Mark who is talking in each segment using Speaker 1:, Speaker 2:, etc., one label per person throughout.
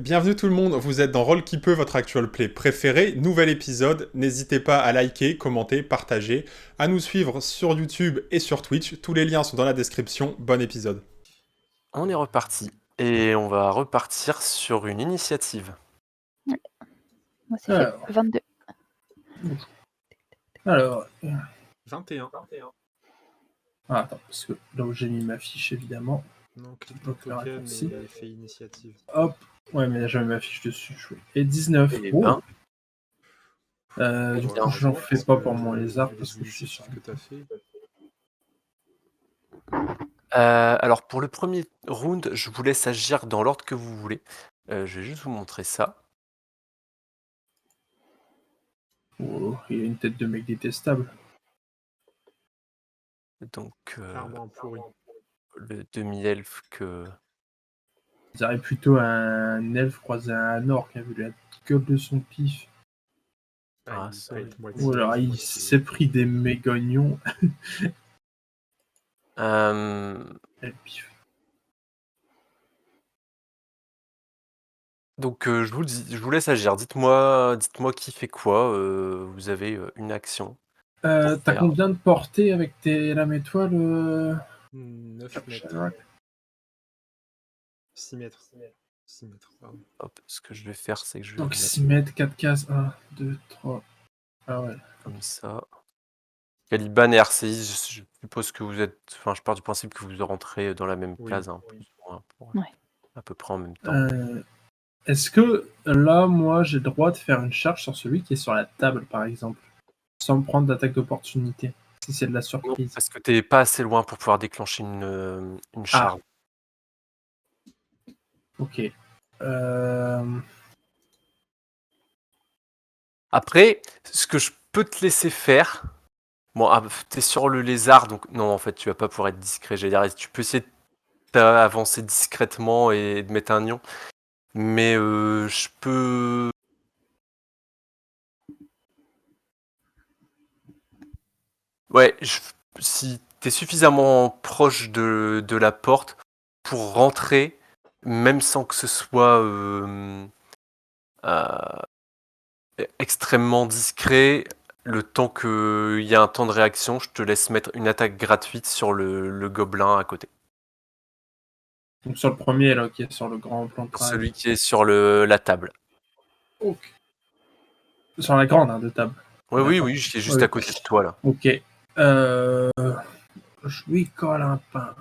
Speaker 1: Bienvenue tout le monde, vous êtes dans Roll qui peut, votre actual play préféré. Nouvel épisode, n'hésitez pas à liker, commenter, partager, à nous suivre sur YouTube et sur Twitch. Tous les liens sont dans la description. Bon épisode.
Speaker 2: On est reparti. Et on va repartir sur une initiative.
Speaker 3: Ouais. Moi, c'est
Speaker 4: Alors.
Speaker 3: fait 22.
Speaker 4: Alors,
Speaker 1: 21.
Speaker 4: attends, parce que là où j'ai mis ma fiche, évidemment.
Speaker 1: Non, clique
Speaker 4: Donc, le raccourci.
Speaker 1: et fais initiative.
Speaker 4: Hop, ouais, mais là j'avais ma fiche dessus. Et 19.
Speaker 2: Et
Speaker 4: Oh.
Speaker 2: ben.
Speaker 4: Du coup, j'en fais pas pour mon lézard parce que je suis sûr.
Speaker 1: Ce que t'as fait.
Speaker 2: Alors pour le premier round, je vous laisse agir dans l'ordre que vous voulez. Je vais juste vous montrer ça.
Speaker 4: Oh, il a une tête de mec détestable.
Speaker 2: Donc
Speaker 1: Clairement pourri.
Speaker 2: le demi-elfe que...
Speaker 4: On dirait plutôt un elfe croisé à un orc, qui a vu la gueule de son pif.
Speaker 2: Ah,
Speaker 1: il
Speaker 2: ça,
Speaker 1: peut
Speaker 2: oui.
Speaker 1: être moitié.
Speaker 4: Ou alors il s'est pris des mégognons. Elle pif.
Speaker 2: Donc je vous laisse agir. Dites-moi qui fait quoi. Vous avez une action.
Speaker 4: T'as
Speaker 2: faire.
Speaker 4: combien de portée avec tes lames étoiles
Speaker 1: 9 mètres.
Speaker 4: Shamrock
Speaker 1: 6 mètres. 6 mètres, pardon.
Speaker 2: Hop, ce que je vais faire, c'est que je vais
Speaker 4: Donc
Speaker 2: mettre
Speaker 4: 6 mètres, 4 cases, 1, 2, 3. Ah ouais.
Speaker 2: comme ça. Caliban et RCI, je suppose que vous êtes... Enfin, je pars du principe que vous rentrez dans la même
Speaker 1: Oui,
Speaker 2: case,
Speaker 1: oui.
Speaker 2: plus ou moins, pour
Speaker 3: Ouais.
Speaker 2: à peu près en même temps.
Speaker 4: Est-ce que là, moi, j'ai le droit de faire une charge sur celui qui est sur la table, par exemple, sans me prendre d'attaque d'opportunité, si c'est de la
Speaker 2: Non,
Speaker 4: surprise?
Speaker 2: parce que t'es pas assez loin pour pouvoir déclencher une charge.
Speaker 4: Ok.
Speaker 2: Après, ce que je peux te laisser faire... Bon, t'es sur le lézard, donc non, en fait, tu vas pas pouvoir être discret. J'allais dire, tu peux essayer d'avancer discrètement et de mettre un nion. Mais je peux... Ouais, si t'es suffisamment proche de la porte pour rentrer, même sans que ce soit extrêmement discret, le temps qu'il y a un temps de réaction, je te laisse mettre une attaque gratuite sur le gobelin à côté.
Speaker 4: Donc sur le premier, là, qui est sur le grand plan de travail.
Speaker 2: Celui qui est sur la table.
Speaker 4: Ok. Sur la grande, de table.
Speaker 2: Oui,
Speaker 4: D'accord.
Speaker 2: qui est juste
Speaker 4: Oui.
Speaker 2: à côté de toi, là.
Speaker 4: Ok. Je lui colle un pain.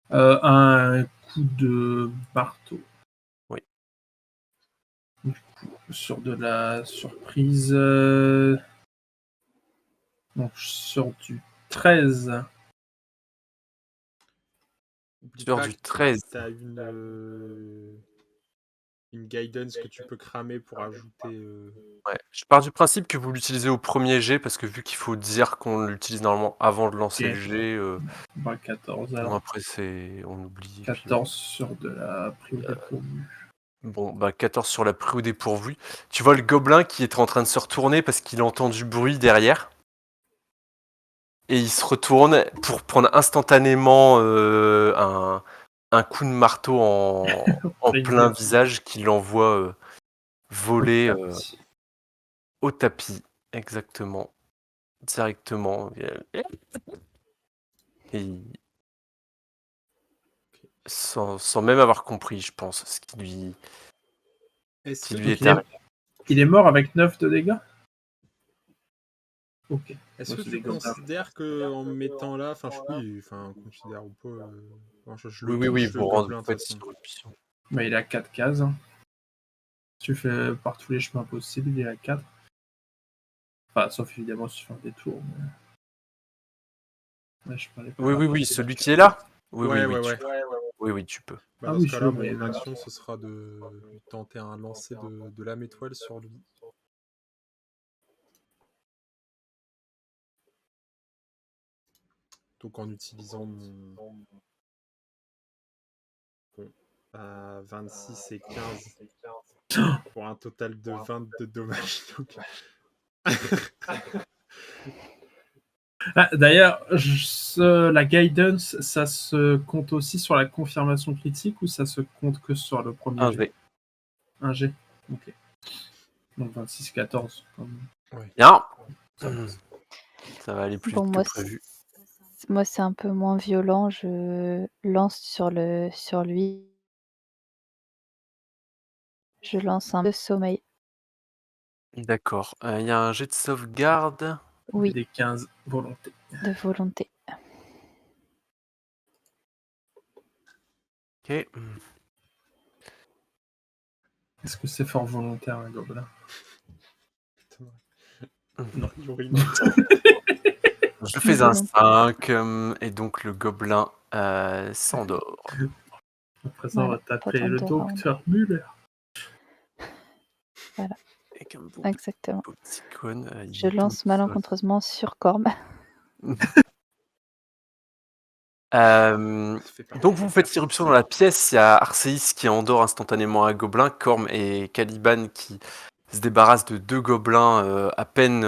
Speaker 4: Un coup de marteau.
Speaker 2: Oui.
Speaker 4: Du coup, sur de la surprise. Donc sur du 13.
Speaker 2: Sur du 13.
Speaker 1: T'as une guidance que tu peux cramer pour ajouter.
Speaker 2: Ouais. Je pars du principe que vous l'utilisez au premier jet, parce que vu qu'il faut dire qu'on l'utilise normalement avant de lancer
Speaker 4: Ok.
Speaker 2: le jet,
Speaker 4: 14
Speaker 2: bon,
Speaker 4: alors.
Speaker 2: après on oublie.
Speaker 4: 14 sur de la prise de dépourvu.
Speaker 2: Bon, 14 sur la pris au dépourvu. Tu vois le gobelin qui est en train de se retourner parce qu'il entend du bruit derrière. Et il se retourne pour prendre instantanément un coup de marteau en plein visage qui l'envoie voler au tapis. Exactement. Directement. Et sans même avoir compris, je pense, ce qui lui est arrivé.
Speaker 4: Il est mort avec 9 de dégâts? Ok.
Speaker 1: Est-ce que tu considères qu'en me mettant là, considère ou pas, je le touche,
Speaker 2: Oui,
Speaker 1: le gobelin, de toute façon.
Speaker 4: Bah, il a 4 cases. Tu fais par tous les chemins possibles, il est à 4. Enfin, sauf évidemment si tu fais un détour. Mais... Ouais,
Speaker 2: Oui, celui qui est là.
Speaker 1: Ouais.
Speaker 2: Oui, tu peux.
Speaker 1: Dans ce cas-là, mon action, ce sera de tenter un lancer de lame étoile sur lui. Donc en utilisant mon... Bon, 26 et 15 pour un total de 20 de dommages. Donc...
Speaker 4: Ah, d'ailleurs, la guidance, ça se compte aussi sur la confirmation critique ou ça se compte que sur le premier
Speaker 2: Un
Speaker 4: jet?
Speaker 2: G.
Speaker 4: Un G. Ok. Donc 26-14.
Speaker 2: Bien.
Speaker 4: Ça
Speaker 2: Ça va aller plus
Speaker 3: Bon,
Speaker 2: vite
Speaker 3: moi,
Speaker 2: que prévu.
Speaker 3: moi c'est un peu moins violent. Je lance sur lui. Je lance un de sommeil.
Speaker 2: D'accord. Il y a un jet de sauvegarde.
Speaker 3: Oui,
Speaker 4: Des 15 volontés.
Speaker 3: de volonté.
Speaker 2: Ok.
Speaker 4: Est-ce que c'est fort volontaire, un gobelin? Non.
Speaker 2: Je fais un 5 et donc le gobelin s'endort.
Speaker 4: Après ça, on va
Speaker 3: Voilà,
Speaker 4: taper
Speaker 3: t'attends
Speaker 4: le
Speaker 3: 2 rounds.
Speaker 4: docteur Muller.
Speaker 2: Avec un beau
Speaker 3: Exactement.
Speaker 2: petit cône.
Speaker 3: Je lance malencontreusement sur Corm.
Speaker 2: Donc vous faites irruption dans la pièce, il y a Arceis qui endort instantanément un gobelin, Corm et Caliban qui se débarrassent de 2 gobelins à peine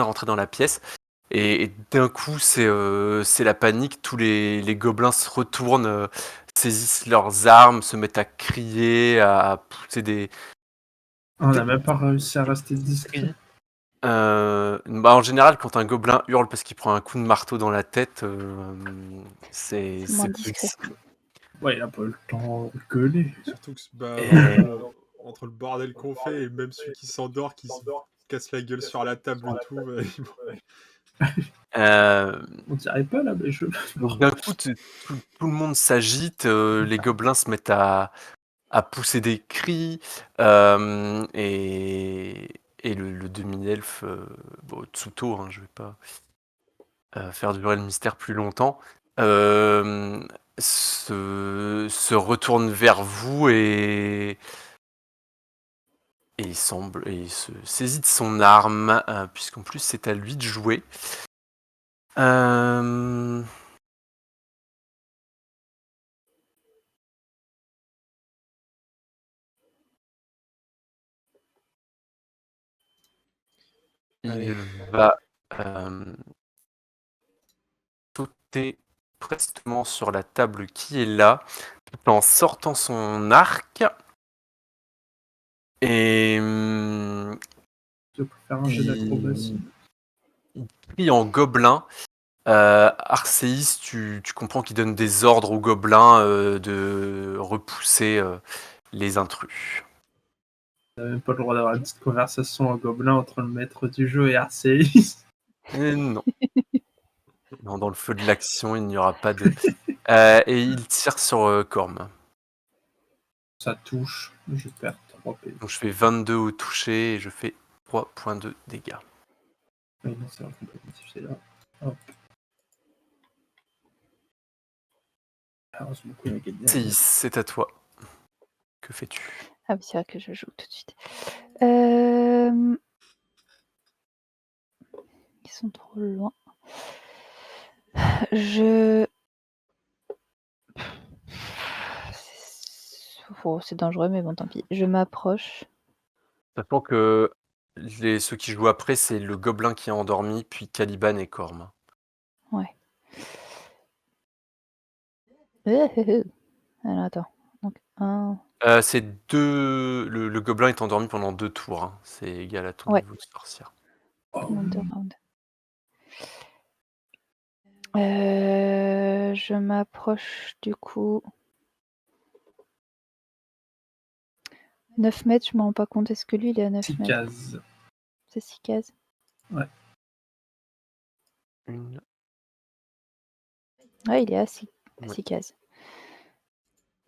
Speaker 2: rentrés dans la pièce. Et d'un coup, c'est la panique, tous les gobelins se retournent, saisissent leurs armes, se mettent à crier, à pousser des
Speaker 4: On n'a même pas réussi à rester discret.
Speaker 2: cris. En général, quand un gobelin hurle parce qu'il prend un coup de marteau dans la tête, c'est
Speaker 3: moins
Speaker 2: plus
Speaker 3: discret.
Speaker 4: Ouais, il a pas eu le temps de gueuler.
Speaker 1: Surtout que
Speaker 2: Et-
Speaker 1: entre le bordel qu'on fait et même celui qui s'endort, qui se casse la gueule sur la table et tout.
Speaker 4: On dirait pas là, mais je.
Speaker 2: Donc d'un coup, tout le monde s'agite, les gobelins se mettent à pousser des cris, et le demi-elfe, Tsuto, hein, je vais pas faire durer le mystère plus longtemps, se retourne vers vous et il se saisit de son arme, puisqu'en plus c'est à lui de jouer.
Speaker 1: Allez.
Speaker 2: Il va sauter prestement sur la table qui est là, tout en sortant son arc. Et
Speaker 4: Je peux faire un jeu d'acrobatie.
Speaker 2: il crie en gobelin. Arceis, tu comprends qu'il donne des ordres aux gobelins de repousser les intrus.
Speaker 4: On n'a même pas le droit d'avoir une petite conversation en gobelin entre le maître du jeu et Arceis.
Speaker 2: Non. Non, dans le feu de l'action, il n'y aura pas de... et il tire sur Corm.
Speaker 4: Ça touche, je perds 3 PV.
Speaker 2: Donc je fais 22 au toucher et je fais 3 points de dégâts.
Speaker 4: Oui, non, c'est un compétitif, c'est là. Hop. Heureusement qu'il y a gagné.
Speaker 2: Arceis, c'est à toi. Que fais-tu?
Speaker 3: Ah oui, c'est vrai que je joue tout de suite. Ils sont trop loin. C'est dangereux, mais bon, tant pis. Je m'approche.
Speaker 2: Sachant que ceux qui jouent après, c'est le gobelin qui est endormi, puis Caliban et Corm.
Speaker 3: Ouais. Alors attends. Donc
Speaker 2: C'est 2. Le gobelin est endormi pendant 2 tours. Hein. C'est égal à ton
Speaker 3: Ouais.
Speaker 2: niveau de sorcière.
Speaker 3: pendant 2 rounds. Je m'approche du coup. 9 mètres, je me rends pas compte. Est-ce que lui, il est à 9
Speaker 4: 6
Speaker 3: mètres?
Speaker 4: cases.
Speaker 3: C'est 6 cases.
Speaker 4: Ouais.
Speaker 2: Une.
Speaker 3: Ouais, il est à 6
Speaker 2: Ouais.
Speaker 3: cases.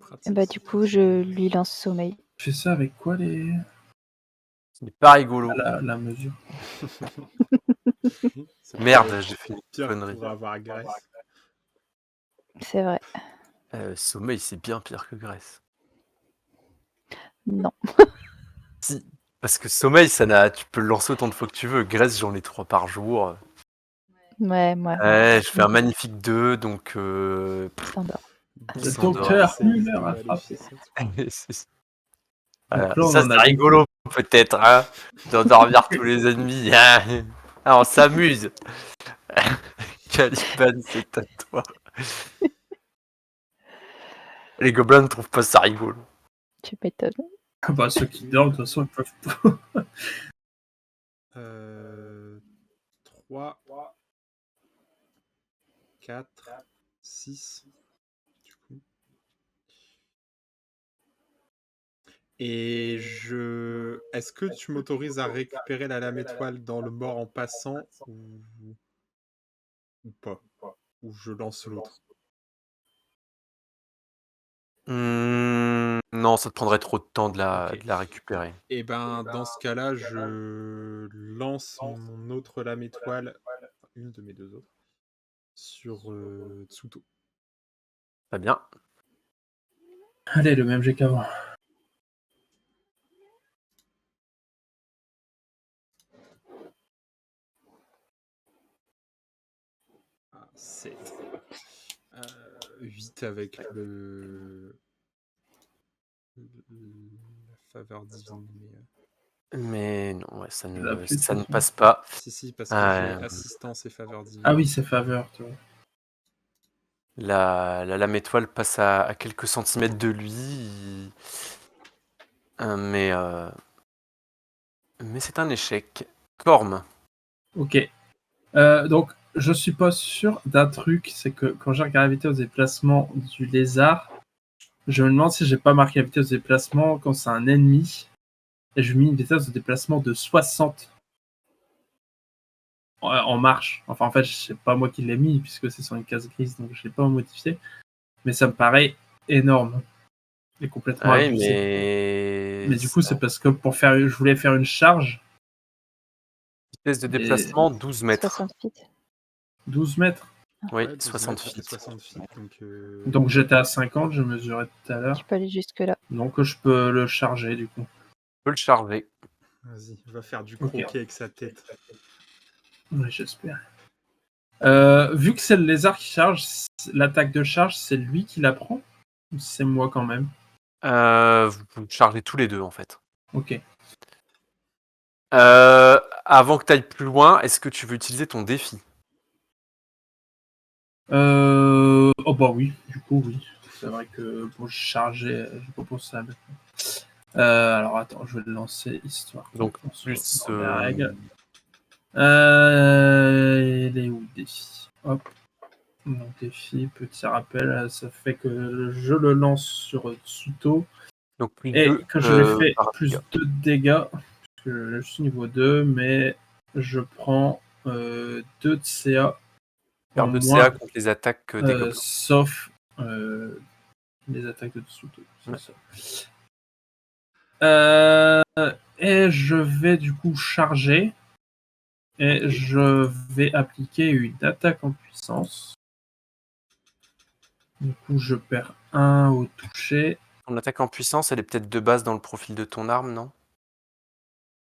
Speaker 1: Pratique.
Speaker 3: Et bah du coup, je lui lance sommeil.
Speaker 4: Tu fais ça avec quoi les.
Speaker 2: Ce n'est pas rigolo.
Speaker 4: La mesure.
Speaker 2: Merde, j'ai fait une
Speaker 1: Pire
Speaker 2: connerie.
Speaker 1: pour avoir Grèce.
Speaker 3: C'est vrai.
Speaker 2: Sommeil, c'est bien pire que Grèce.
Speaker 3: Non.
Speaker 2: Si, parce que sommeil, tu peux le lancer autant de fois que tu veux. Grèce, j'en ai 3 par jour.
Speaker 3: Ouais, moi.
Speaker 2: Ouais, je fais un magnifique 2, donc...
Speaker 3: T'endors.
Speaker 4: Le
Speaker 2: s'endort.
Speaker 4: docteur Muller a frappé.
Speaker 2: Voilà.
Speaker 4: Donc là, on
Speaker 2: Ça,
Speaker 4: en
Speaker 2: c'est
Speaker 4: a
Speaker 2: rigolo, peut-être, hein, d'endormir tous les ennemis. Ah, on s'amuse. Caliban, c'est à toi. Les gobelins ne trouvent pas ça rigolo.
Speaker 3: Tu m'étonnes.
Speaker 4: Ah bah, ceux qui dorment, de toute façon, ils peuvent pas.
Speaker 1: 3, 4, 6. Du coup. Et Est-ce que tu m'autorises à récupérer la lame étoile dans le mort en passant ou pas? Ou je lance l'autre?
Speaker 2: Non, ça te prendrait trop de temps de
Speaker 1: Ok.
Speaker 2: la récupérer.
Speaker 1: Et ben, dans ce cas-là, je lance mon autre lame étoile, une de mes deux autres, sur Tsuto.
Speaker 2: Très bien.
Speaker 4: Allez, le même jet qu'avant.
Speaker 1: Ah, 7. 8 avec la faveur divine.
Speaker 2: Mais non, ouais, ça
Speaker 4: Tu l'as
Speaker 2: ne,
Speaker 4: plus, de
Speaker 2: ça
Speaker 4: toute
Speaker 2: ne
Speaker 4: façon.
Speaker 2: passe pas.
Speaker 1: Si, parce que j'ai
Speaker 2: Euh,
Speaker 1: assistance et faveur divine.
Speaker 4: Ah oui, c'est faveur, toi.
Speaker 2: la lame étoile passe à quelques centimètres de lui. Mais c'est un échec. Corme.
Speaker 4: Ok. Donc, je suis pas sûr d'un truc, c'est que quand j'ai regardé la vitesse de déplacement du lézard, je me demande si j'ai pas marqué la vitesse de déplacement quand c'est un ennemi, et je mis une vitesse de déplacement de 60 en marche. Enfin, en fait, c'est pas moi qui l'ai mis, puisque c'est sur une case grise, donc je l'ai pas modifié, mais ça me paraît énorme et complètement
Speaker 2: Oui,
Speaker 4: abusé.
Speaker 2: mais
Speaker 4: Mais du coup, c'est parce que je voulais faire une charge,
Speaker 2: vitesse de
Speaker 4: mais
Speaker 2: déplacement 12 mètres.
Speaker 3: 60 feet.
Speaker 4: 12 mètres.
Speaker 2: Oui,
Speaker 1: 12
Speaker 2: 60
Speaker 1: mètres, ça fait
Speaker 2: feet.
Speaker 1: 60 feet.
Speaker 4: Donc j'étais à 50, je mesurais tout à l'heure.
Speaker 3: Tu peux aller jusque-là.
Speaker 4: Donc je peux le charger, du coup.
Speaker 2: Je peux le charger.
Speaker 1: Vas-y, va faire du
Speaker 4: Ok.
Speaker 1: croquet avec sa tête.
Speaker 4: Oui, j'espère. Vu que c'est le lézard qui charge, l'attaque de charge, c'est lui qui la prend ou c'est moi quand même?
Speaker 2: Vous chargez tous les deux, en fait.
Speaker 4: Ok.
Speaker 2: Avant que tu ailles plus loin, est-ce que tu veux utiliser ton défi?
Speaker 4: Oh bah oui, du coup oui. C'est vrai que pour charger, je propose ça maintenant. Alors attends, je vais le lancer histoire
Speaker 2: Donc
Speaker 4: qu'on soit
Speaker 2: plus
Speaker 4: dans les règles. Il est où le défi? Hop. Mon défi, petit rappel, ça fait que je le lance sur Tsuto
Speaker 2: donc plus
Speaker 4: et
Speaker 2: 2
Speaker 4: que je lui fais
Speaker 2: par
Speaker 4: plus
Speaker 2: dégâts.
Speaker 4: 2 de dégâts. Parce que je suis niveau 2, mais je prends 2 de CA en
Speaker 2: Faire 2
Speaker 4: moins,
Speaker 2: CA contre les attaques des gobelins.
Speaker 4: sauf les attaques de Tsuto. C'est
Speaker 2: Ouais.
Speaker 4: ça. Et je vais du coup charger et je vais appliquer une attaque en puissance. Du coup, je perds 1 au toucher.
Speaker 2: Ton attaque en puissance, elle est peut-être de base dans le profil de ton arme, non?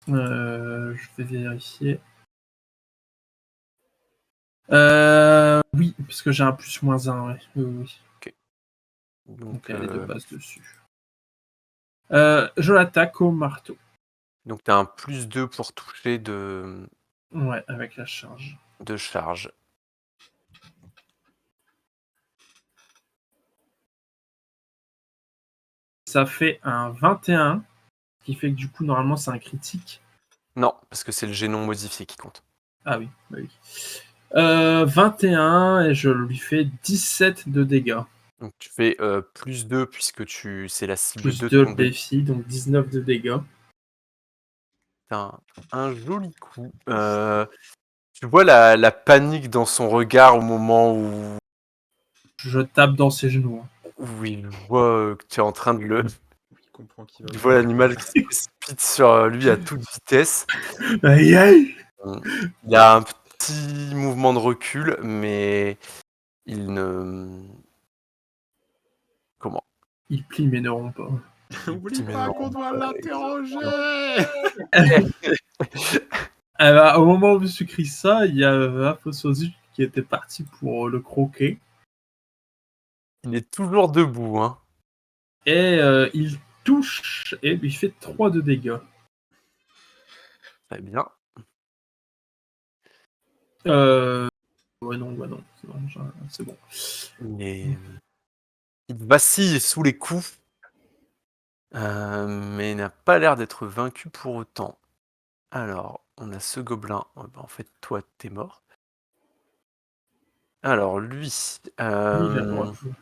Speaker 4: Je vais vérifier. Oui, parce que j'ai un plus/-1, ouais. Oui. Donc elle est de base dessus. Je l'attaque au marteau.
Speaker 2: Donc tu as un plus 2 pour toucher
Speaker 4: Ouais, avec la charge.
Speaker 2: de charge.
Speaker 4: Ça fait un 21, ce qui fait que du coup, normalement, c'est un critique.
Speaker 2: Non, parce que c'est le génon modifié qui compte.
Speaker 4: Ah oui, bah oui. 21 et je lui fais 17 de dégâts.
Speaker 2: Donc tu fais plus 2 puisque c'est la cible
Speaker 4: Plus
Speaker 2: 2 de
Speaker 4: 2
Speaker 2: ton
Speaker 4: le
Speaker 2: dé.
Speaker 4: défi, donc 19 de dégâts.
Speaker 2: C'est un joli coup. Tu vois la panique dans son regard au moment où
Speaker 4: Je tape dans ses genoux.
Speaker 2: il voit que tu es en train de le...
Speaker 1: Il comprend qu'il va
Speaker 2: Il voit l'animal qui se précipite sur lui à toute vitesse.
Speaker 4: Aïe aïe!
Speaker 2: Il a un petit mouvement de recul, mais il ne... Comment?
Speaker 4: Il plie mes neurones pas.
Speaker 1: N'oublie pas qu'on doit l'interroger.
Speaker 4: Au moment où je me suis écrit ça, il y a Apososu qui était parti pour le croquer.
Speaker 2: Il est toujours debout, hein.
Speaker 4: Et il touche et lui fait 3 de dégâts.
Speaker 2: Très bien.
Speaker 4: Ouais, non, c'est bon.
Speaker 2: Il vacille sous les coups, mais n'a pas l'air d'être vaincu pour autant. Alors, on a ce gobelin. En fait, toi, t'es mort. Alors, lui...
Speaker 4: Oui, il a le droit de jouer.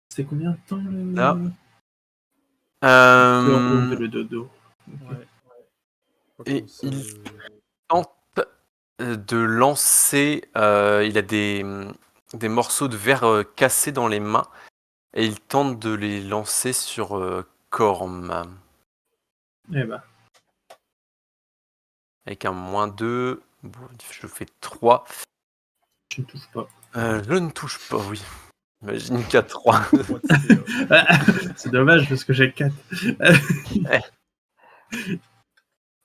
Speaker 4: C'est combien de temps
Speaker 2: Là.
Speaker 4: le dodo.
Speaker 1: Ouais.
Speaker 2: Et il tente de lancer... il a des morceaux de verre cassés dans les mains. Et il tente de les lancer sur Corm.
Speaker 4: Eh ben,
Speaker 2: Avec un -2. Bon, je fais 3.
Speaker 4: je ne touche pas.
Speaker 2: Je ne touche pas, oui. Imagine qu'à 3.
Speaker 4: C'est dommage parce que j'ai 4.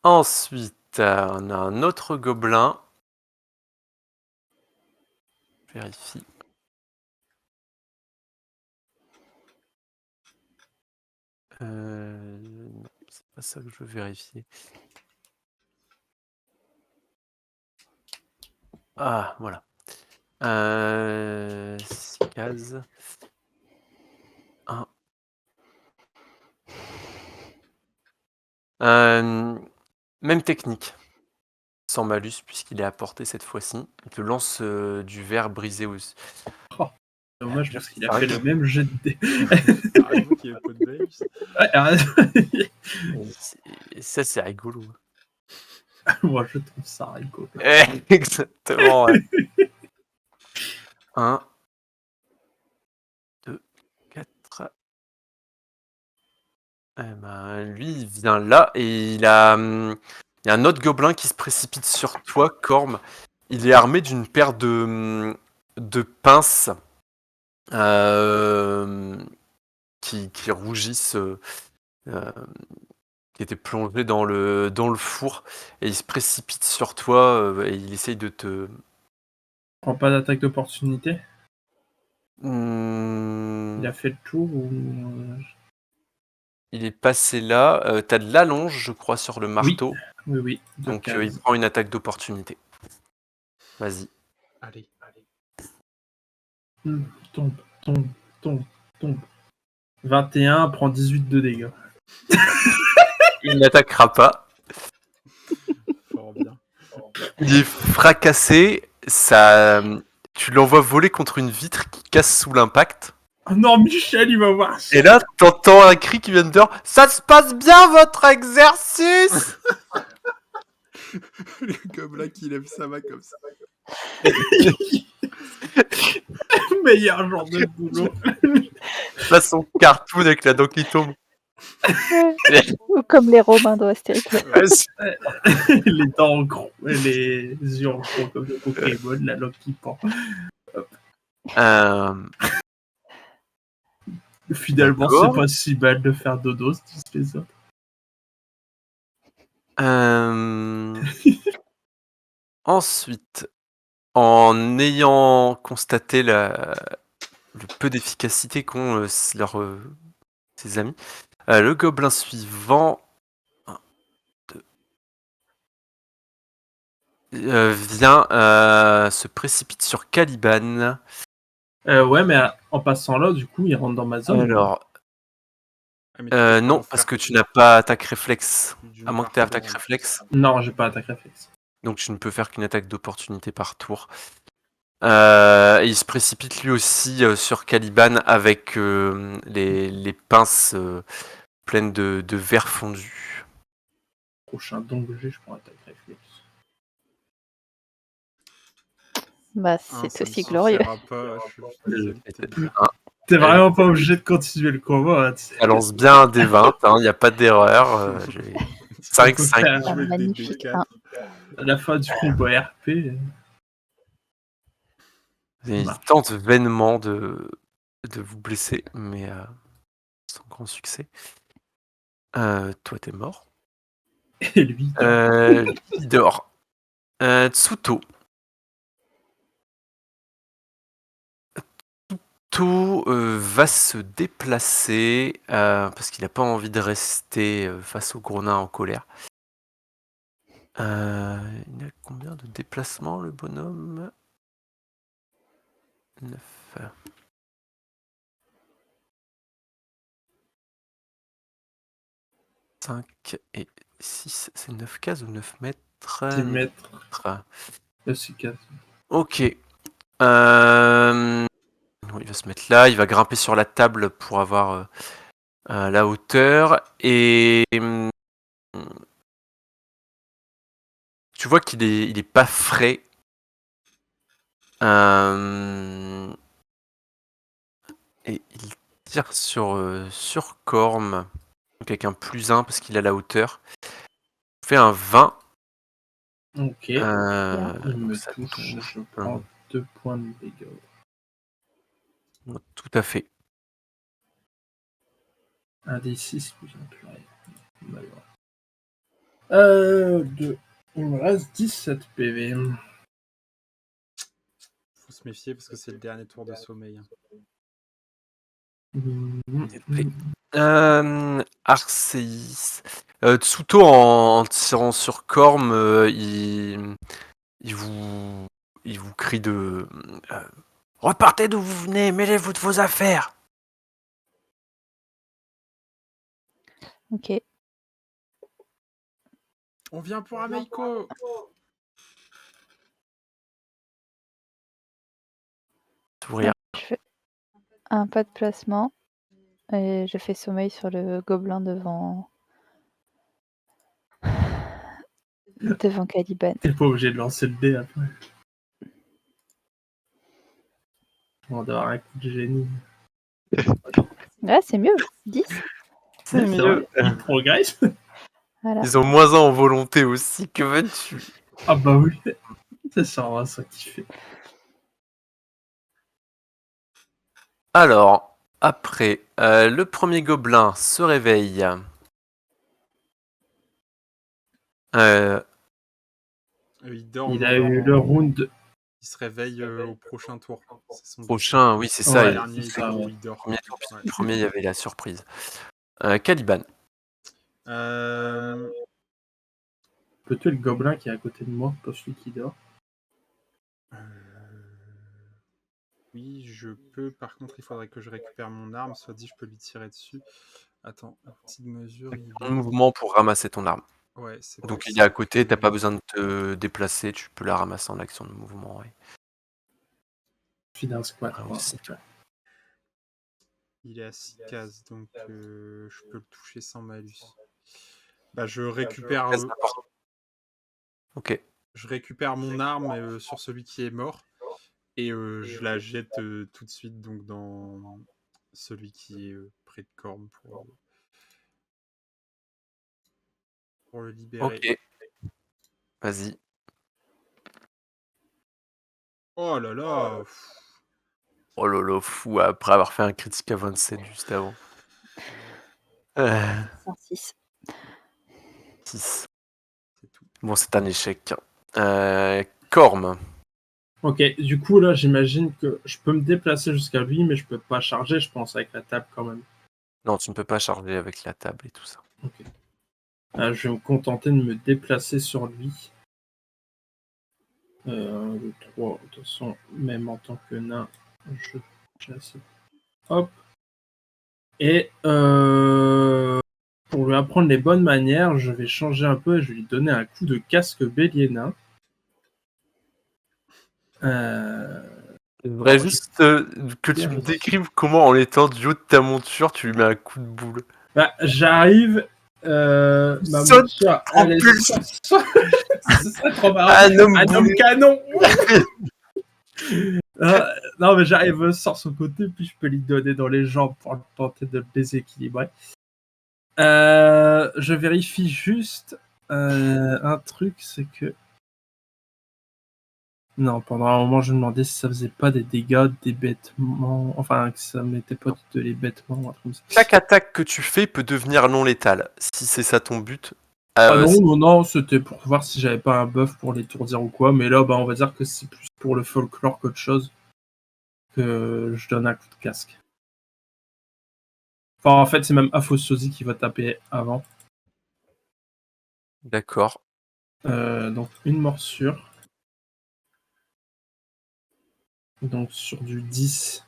Speaker 2: Ensuite, on a un autre gobelin. Je vérifie. Non, c'est pas ça que je veux vérifier. Ah, voilà. 6 cases. 1. Même technique. Sans malus, puisqu'il est à portée cette fois-ci. Il te lance du verre brisé aussi.
Speaker 4: Dommage parce qu'il a fait le même jet de dés.
Speaker 1: Heureusement qu'il y avait pas de base.
Speaker 2: Et ça, c'est rigolo.
Speaker 4: Moi, je trouve ça rigolo.
Speaker 2: Exactement, ouais. 1, 2, 4. Eh ben, lui, il vient là et il y a un autre gobelin qui se précipite sur toi, Corm. Il est armé d'une paire de pinces qui rougissent, qui étaient plongées dans le four. Et il se précipite sur toi et il essaye de te...
Speaker 4: Prends pas d'attaque d'opportunité.
Speaker 2: Hmm,
Speaker 4: Il a fait le tour ou...
Speaker 2: il est passé là. T'as de l'allonge, je crois, sur le marteau.
Speaker 4: Oui.
Speaker 2: Donc il prend une attaque d'opportunité. Vas-y.
Speaker 1: Allez.
Speaker 4: Tombe. 21, prend 18 de dégâts.
Speaker 2: Il n'attaquera pas.
Speaker 1: Fort bien.
Speaker 2: Il est fracassé. Ça, tu l'envoies voler contre une vitre qui casse sous l'impact.
Speaker 4: Oh non, Michel, il va voir ça.
Speaker 2: Et là, t'entends un cri qui vient de dehors. Ça se passe bien votre exercice.
Speaker 1: Le gobelin qui lève sa main comme ça.
Speaker 4: Meilleur genre de boulot.
Speaker 2: Façon cartoon avec la dent qui tombe.
Speaker 3: Ou comme les Romains dans Astérix.
Speaker 4: Les dents en gros, les yeux en gros comme le Pokémon, la langue qui pend. Finalement,
Speaker 2: D'accord.
Speaker 4: c'est pas si mal de faire dodo, si tu fais ça.
Speaker 2: Ensuite, en ayant constaté le peu d'efficacité qu'ont ses amis, le gobelin suivant vient se précipite sur Caliban.
Speaker 4: Ouais, mais en passant là, du coup, il rentre dans ma zone.
Speaker 2: Alors, non, parce que tu n'as pas attaque réflexe. À moins que tu aies attaque réflexe.
Speaker 4: Non, j'ai pas attaque réflexe.
Speaker 2: Donc tu ne peux faire qu'une attaque d'opportunité par tour. Et il se précipite lui aussi sur Caliban avec les pinces pleines de verre fondu.
Speaker 4: Prochain don que j'ai, je prends attaque réflexe.
Speaker 3: Bah, c'est aussi glorieux.
Speaker 4: T'es vraiment pas obligé de continuer le combat. Hein,
Speaker 2: Ça lance bien un D20, il n'y a pas d'erreur. 5-5.
Speaker 3: Magnifique.
Speaker 4: À la fin du combat RP.
Speaker 2: Il tente vainement de vous blesser, mais sans grand succès. Toi, t'es mort.
Speaker 4: Et lui,
Speaker 2: il dort. Tsuto. Tsuto va se déplacer parce qu'il n'a pas envie de rester face au gros nain en colère. Il a combien de déplacements, le bonhomme? 9. 5 et 6, c'est 9 cases ou 9 mètres?
Speaker 4: 10 mètres. C'est 4.
Speaker 2: Ok. Il va se mettre là, il va grimper sur la table pour avoir la hauteur. Et tu vois qu'il est pas frais. Et il tire sur Corm. Donc avec un +1 parce qu'il a la hauteur. Il fait un 20.
Speaker 4: Ok.
Speaker 3: Bien.
Speaker 4: Il me
Speaker 2: ça
Speaker 4: touche.
Speaker 2: touche.
Speaker 4: Je prends 2 points de dégâts.
Speaker 2: Tout à fait.
Speaker 4: Un des 6 plus un plus. 2. Il me reste 17 PV.
Speaker 1: Faut se méfier parce que c'est le dernier tour de sommeil.
Speaker 2: Arceis. Tsuto, en tirant sur Corm, il vous crie de repartez d'où vous venez, mêlez-vous de vos affaires.
Speaker 3: Ok.
Speaker 1: On vient pour Ameiko.
Speaker 2: Sourire.
Speaker 3: Je fais un pas de placement et je fais sommeil sur le gobelin devant Caliban.
Speaker 4: T'es pas obligé de lancer le dé après. On va avoir un coup de génie.
Speaker 3: Ouais, c'est mieux. 10.
Speaker 2: C'est mieux.
Speaker 4: Il progresse.
Speaker 3: Voilà.
Speaker 2: Ils ont moins 1 en volonté aussi, que veux-tu?
Speaker 4: Ah bah oui. C'est ça qui fait.
Speaker 2: Alors, après, le premier gobelin se réveille.
Speaker 1: Il dort.
Speaker 4: Il a eu le round.
Speaker 1: Il se réveille au prochain tour. C'est son
Speaker 2: Prochain, oui, c'est
Speaker 4: Ouais,
Speaker 2: ça.
Speaker 1: dernier
Speaker 4: c'est ça,
Speaker 1: tour
Speaker 4: ouais.
Speaker 1: où il dort.
Speaker 2: Premier tour,
Speaker 1: Ouais.
Speaker 2: le premier, il y avait la surprise. Caliban.
Speaker 4: Peux tuer le gobelin qui est à côté de moi, pas celui qui dort.
Speaker 1: Oui, je peux. Par contre, il faudrait que je récupère mon arme. Soit dit, je peux lui tirer dessus. Attends, petite mesure.
Speaker 2: Un mouvement pour ramasser ton arme.
Speaker 1: Ouais, c'est
Speaker 2: Donc
Speaker 1: pour
Speaker 2: il est
Speaker 1: ça
Speaker 2: à côté,
Speaker 1: que-
Speaker 2: t'as pas besoin de te déplacer, tu peux la ramasser en action de mouvement. Ouais.
Speaker 4: Je suis d'un squat.
Speaker 2: Ah,
Speaker 4: quoi.
Speaker 2: aussi.
Speaker 1: Il est à 6 cases, donc je peux le toucher sans malus. Bah, je récupère.
Speaker 2: Ok.
Speaker 1: Je récupère mon arme sur celui qui est mort et je la jette tout de suite donc dans celui qui est près de Corm pour le libérer.
Speaker 2: Ok. Vas-y.
Speaker 1: Oh là là.
Speaker 2: Oh lolo, fou, après avoir fait un critique à 27 juste avant.
Speaker 3: 6.
Speaker 2: 6.
Speaker 1: C'est tout.
Speaker 2: Bon, c'est un échec. Corm.
Speaker 4: Ok, du coup là j'imagine que je peux me déplacer jusqu'à lui, mais je peux pas charger, je pense, avec la table quand même.
Speaker 2: Non, tu ne peux pas charger avec la table et tout ça.
Speaker 4: Ok. Je vais me contenter de me déplacer sur lui. Le 3, de toute façon, même en tant que nain, je place. Hop. Et pour lui apprendre les bonnes manières, je vais changer un peu et je vais lui donner un coup de casque bélier nain.
Speaker 2: Je voudrais juste que tu me décrives comment, en étant du haut de ta monture, tu lui mets un coup de boule.
Speaker 4: Bah, j'arrive. Ma
Speaker 2: Saute,
Speaker 4: monture, elle est
Speaker 2: propulse.
Speaker 4: C'est ça, trop marrant.
Speaker 2: Un homme
Speaker 4: Un homme
Speaker 2: boule.
Speaker 4: canon. Non, mais j'arrive sur son côté, puis je peux lui donner dans les jambes pour tenter de le déséquilibrer. Je vérifie juste un truc, c'est que. Non, pendant un moment, je me demandais si ça faisait pas des dégâts, des bêtements. Enfin, que ça mettait pas de l'ébêtement ou un truc comme ça.
Speaker 2: Chaque attaque que tu fais peut devenir non létale, si c'est ça ton but.
Speaker 4: Non, c'était pour voir si j'avais pas un buff pour l'étourdir ou quoi, mais là, bah, on va dire que c'est plus pour le folklore qu'autre chose que je donne un coup de casque. Enfin, en fait, c'est même Afososi qui va taper avant.
Speaker 2: D'accord.
Speaker 4: Donc une morsure. Donc sur du 10.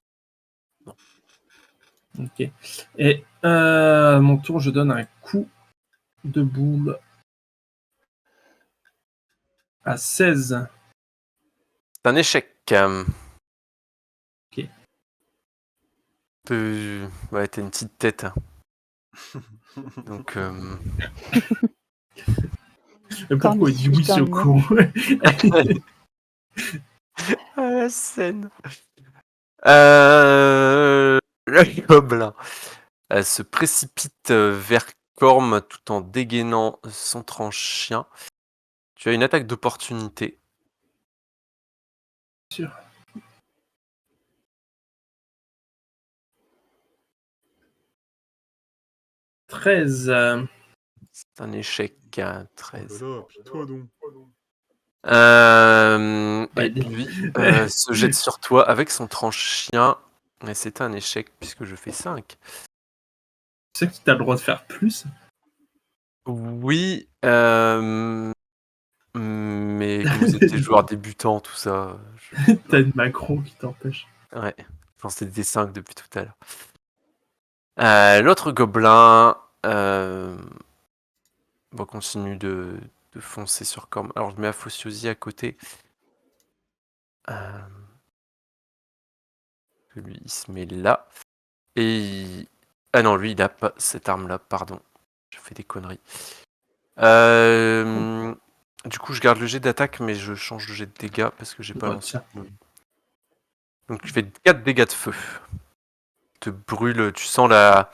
Speaker 4: Ok. Et à mon tour, je donne un coup de boule à 16.
Speaker 2: C'est un échec.
Speaker 4: Ok.
Speaker 2: Ouais, t'as une petite tête. Donc,
Speaker 4: Et pourquoi il dit oui,
Speaker 3: Corniche dans
Speaker 4: ce
Speaker 3: le mur.
Speaker 4: con?
Speaker 2: Ah, la scène. Le gobelin se précipite vers Corm tout en dégainant son tranche-chien. Tu as une attaque d'opportunité.
Speaker 4: Sûr. 13.
Speaker 2: C'est un échec à 13.
Speaker 1: Oh là là, puis toi donc.
Speaker 2: Et lui se jette sur toi avec son tranche-chien. Mais c'est un échec puisque je fais 5.
Speaker 4: Tu sais que tu as le droit de faire plus?
Speaker 2: Oui, mais comme vous étiez joueur débutant, tout ça,
Speaker 4: T'as une macro qui t'empêche.
Speaker 2: ouais, j'en sais des 5 depuis tout à l'heure. L'autre gobelin continue de foncer sur Corm. Alors je mets Aphociosi à côté. Lui, il se met là. Ah non, lui, il a pas cette arme-là, pardon. Je fais des conneries. Du coup, je garde le jet d'attaque, mais je change le jet de dégâts parce que j'ai pas
Speaker 4: Bah,
Speaker 2: lancé.
Speaker 4: tiens.
Speaker 2: Donc tu fais 4 dégâts de feu. Te brûle, tu sens la...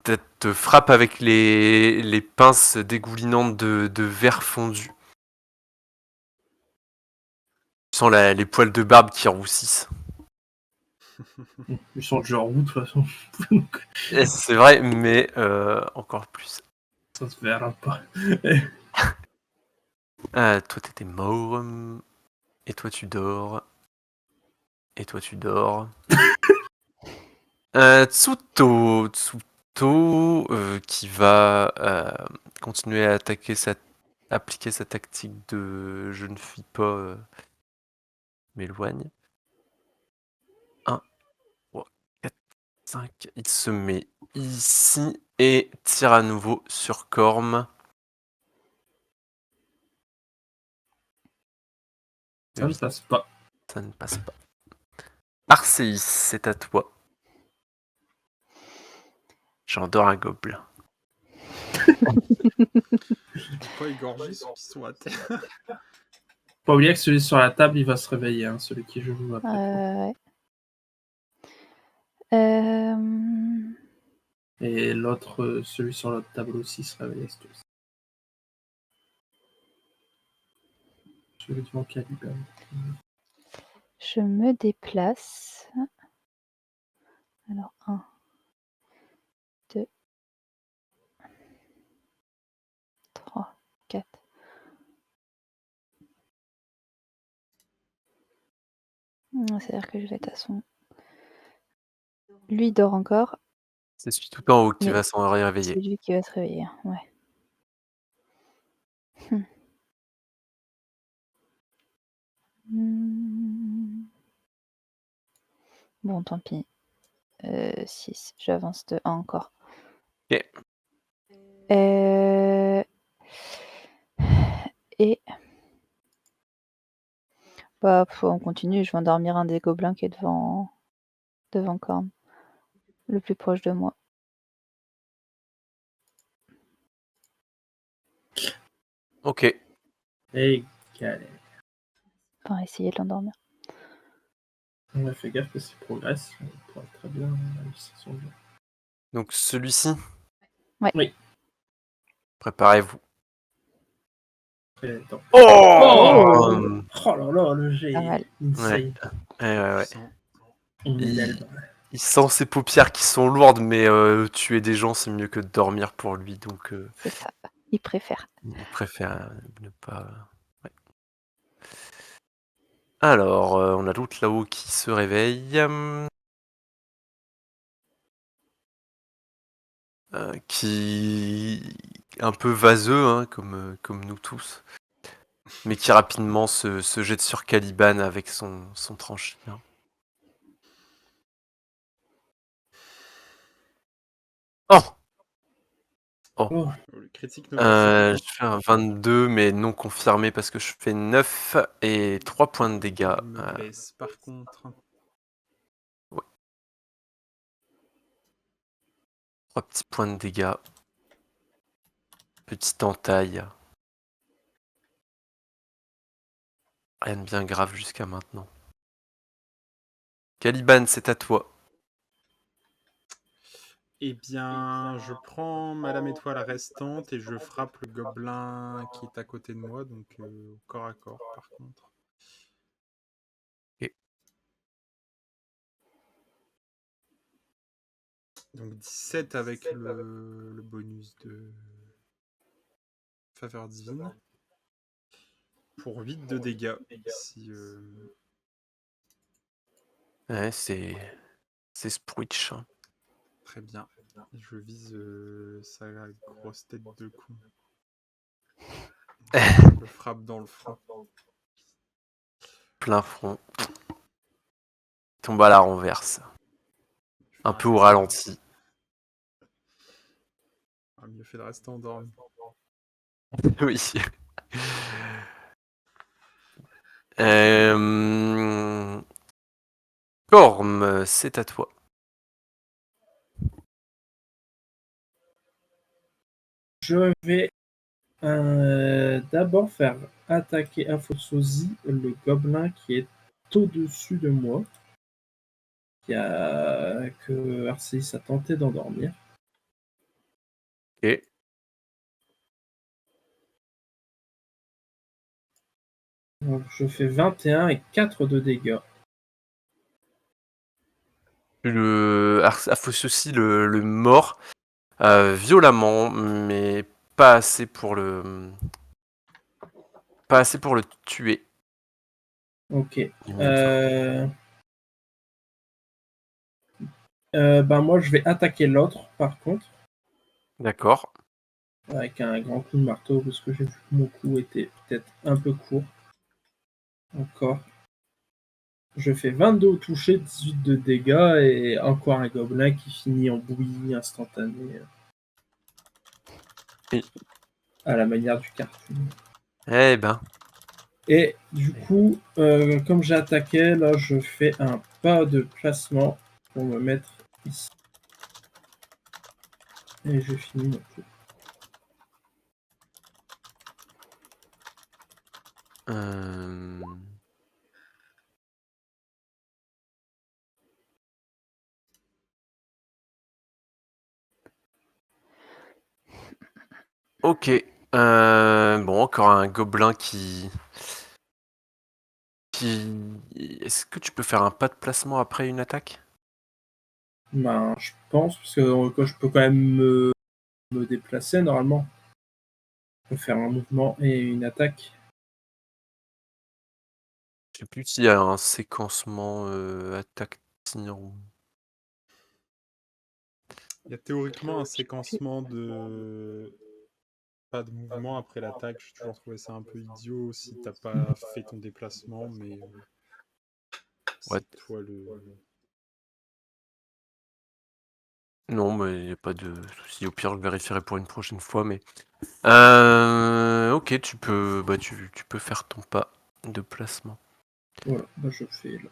Speaker 2: Il te frappe avec les pinces dégoulinantes de verre fondu. Tu sens les poils de barbe qui roussissent.
Speaker 4: Ils sont déjà en route de toute façon.
Speaker 2: Et c'est vrai, mais encore plus.
Speaker 4: Ça se verra pas.
Speaker 2: Toi, t'étais mort. Et toi, tu dors. Et toi, tu dors. Tsuto qui va continuer à appliquer sa tactique de je ne fuis pas, m'éloigne. 1, 3, 4, 5. Il se met ici et tire à nouveau sur Corm.
Speaker 4: Ça ne passe pas.
Speaker 2: Ça ne passe pas. Arceis, c'est à toi. J'endors un gobelin.
Speaker 1: Pas égorger ceux qui sont à terre.
Speaker 4: Pas oublier que celui sur la table, il va se réveiller, hein, celui qui joue après.
Speaker 3: Ouais.
Speaker 4: Et l'autre, celui sur l'autre table aussi se réveille. Celui devant Caliban.
Speaker 3: Je me déplace. Alors, 1, 2, 3, 4. C'est-à-dire que je vais être à son... Lui dort encore.
Speaker 2: C'est celui tout en haut qui
Speaker 3: Mais
Speaker 2: va s'en
Speaker 3: c'est
Speaker 2: réveiller.
Speaker 3: lui qui va se réveiller. Ouais. Bon, tant pis. 6. J'avance de 1 encore.
Speaker 2: Ok.
Speaker 3: Et... Bah, on continue. Je vais endormir un des gobelins qui est devant Corm. Le plus proche de moi.
Speaker 2: Ok.
Speaker 4: Et galère.
Speaker 3: Enfin, essayer de l'endormir.
Speaker 4: On a fait gaffe que s'il progresse, on pourra très bien réussir son jeu.
Speaker 2: Donc celui-ci.
Speaker 3: Ouais.
Speaker 4: Oui.
Speaker 2: Préparez-vous.
Speaker 4: Attends.
Speaker 2: Oh,
Speaker 4: Oh là là, le jet.
Speaker 3: Pas mal.
Speaker 4: Insane.
Speaker 2: Ouais.
Speaker 4: Il...
Speaker 2: Il sent ses paupières qui sont lourdes, mais tuer des gens, c'est mieux que de dormir pour lui, donc
Speaker 3: C'est ça. Il préfère.
Speaker 2: il préfère ne pas... Ouais. Alors, on a l'autre là-haut qui se réveille. Qui un peu vaseux, hein, comme nous tous, mais qui rapidement se jette sur Caliban avec son tranchant. Oh!
Speaker 4: Oh,
Speaker 1: Oh, le critique ne passe pas.
Speaker 2: Je fais un 22, mais non confirmé parce que je fais 9 et 3 points de dégâts.
Speaker 1: Il me blesse par contre.
Speaker 2: 3 petits points de dégâts. Petite entaille. Rien de bien grave jusqu'à maintenant. Caliban, c'est à toi.
Speaker 1: Eh bien, je prends Madame Étoile restante et je frappe le gobelin qui est à côté de moi, donc au corps à corps par contre.
Speaker 2: Ok.
Speaker 1: Donc 17 avec le bonus de faveur divine. Pour 8 de dégâts. Si,
Speaker 2: Ouais, c'est Spruitch.
Speaker 1: très bien. Je vise sa grosse tête de con. Je le frappe dans le front.
Speaker 2: Plein front. Tombe à la renverse. Un peu au ralenti.
Speaker 1: Ah, mieux fait de rester endormi.
Speaker 2: Oui. Corm, c'est à toi.
Speaker 4: je vais d'abord faire attaquer Infosozi, le gobelin qui est au-dessus de moi, que Arceus a tenté d'endormir.
Speaker 2: Ok.
Speaker 4: Donc je fais 21 et 4 de dégâts.
Speaker 2: Aphos le mord violemment, mais pas assez pour le tuer.
Speaker 4: Ok.
Speaker 2: Il met fin.
Speaker 4: Moi je vais attaquer l'autre par contre,
Speaker 2: D'accord.
Speaker 4: avec un grand coup de marteau, parce que j'ai vu que mon coup était peut-être un peu court. Encore. Je fais 22 au toucher, 18 de dégâts, et encore un gobelin qui finit en bouillie instantanée.
Speaker 2: Oui.
Speaker 4: À la manière du cartoon.
Speaker 2: Eh ben.
Speaker 4: Et du coup, comme j'ai attaqué, là je fais un pas de placement pour me mettre ici. Et je finis mon tour.
Speaker 2: Ok. Bon, encore un gobelin qui. Est-ce que tu peux faire un pas de placement après une attaque?
Speaker 4: Ben, je pense, parce que je peux quand même me déplacer normalement. Je peux faire un mouvement et une attaque.
Speaker 2: Je sais plus s'il y a un séquencement attaque tir ou.
Speaker 1: Il y a théoriquement un séquencement de pas de mouvement après l'attaque. J'ai toujours trouvé ça un peu idiot si t'as pas fait ton déplacement, mais
Speaker 2: Ouais.
Speaker 1: c'est toi le.
Speaker 2: Non, mais il n'y a pas de souci. Au pire, je vérifierai pour une prochaine fois. Mais ok, tu peux faire ton pas de placement.
Speaker 4: Voilà, bah je fais là.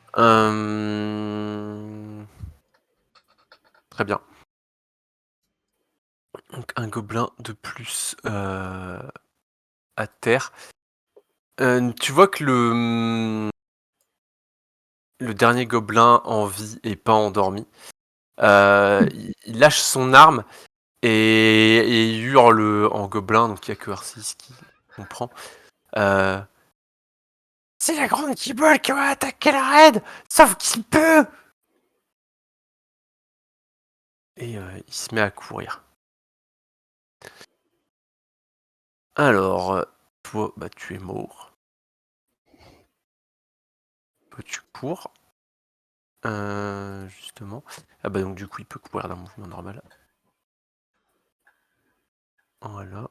Speaker 2: Très bien. Donc un gobelin de plus à terre. Tu vois que le dernier gobelin en vie et pas endormi. Il lâche son arme et il hurle en gobelin, donc il n'y a que Arcis qui comprend. C'est la grande Kibble qui va attaquer la raid, sauf qu'il peut. Et il se met à courir. Alors, toi, bah tu es mort. Toi, tu cours. Justement. Ah bah donc du coup, il peut courir d'un mouvement normal. Voilà.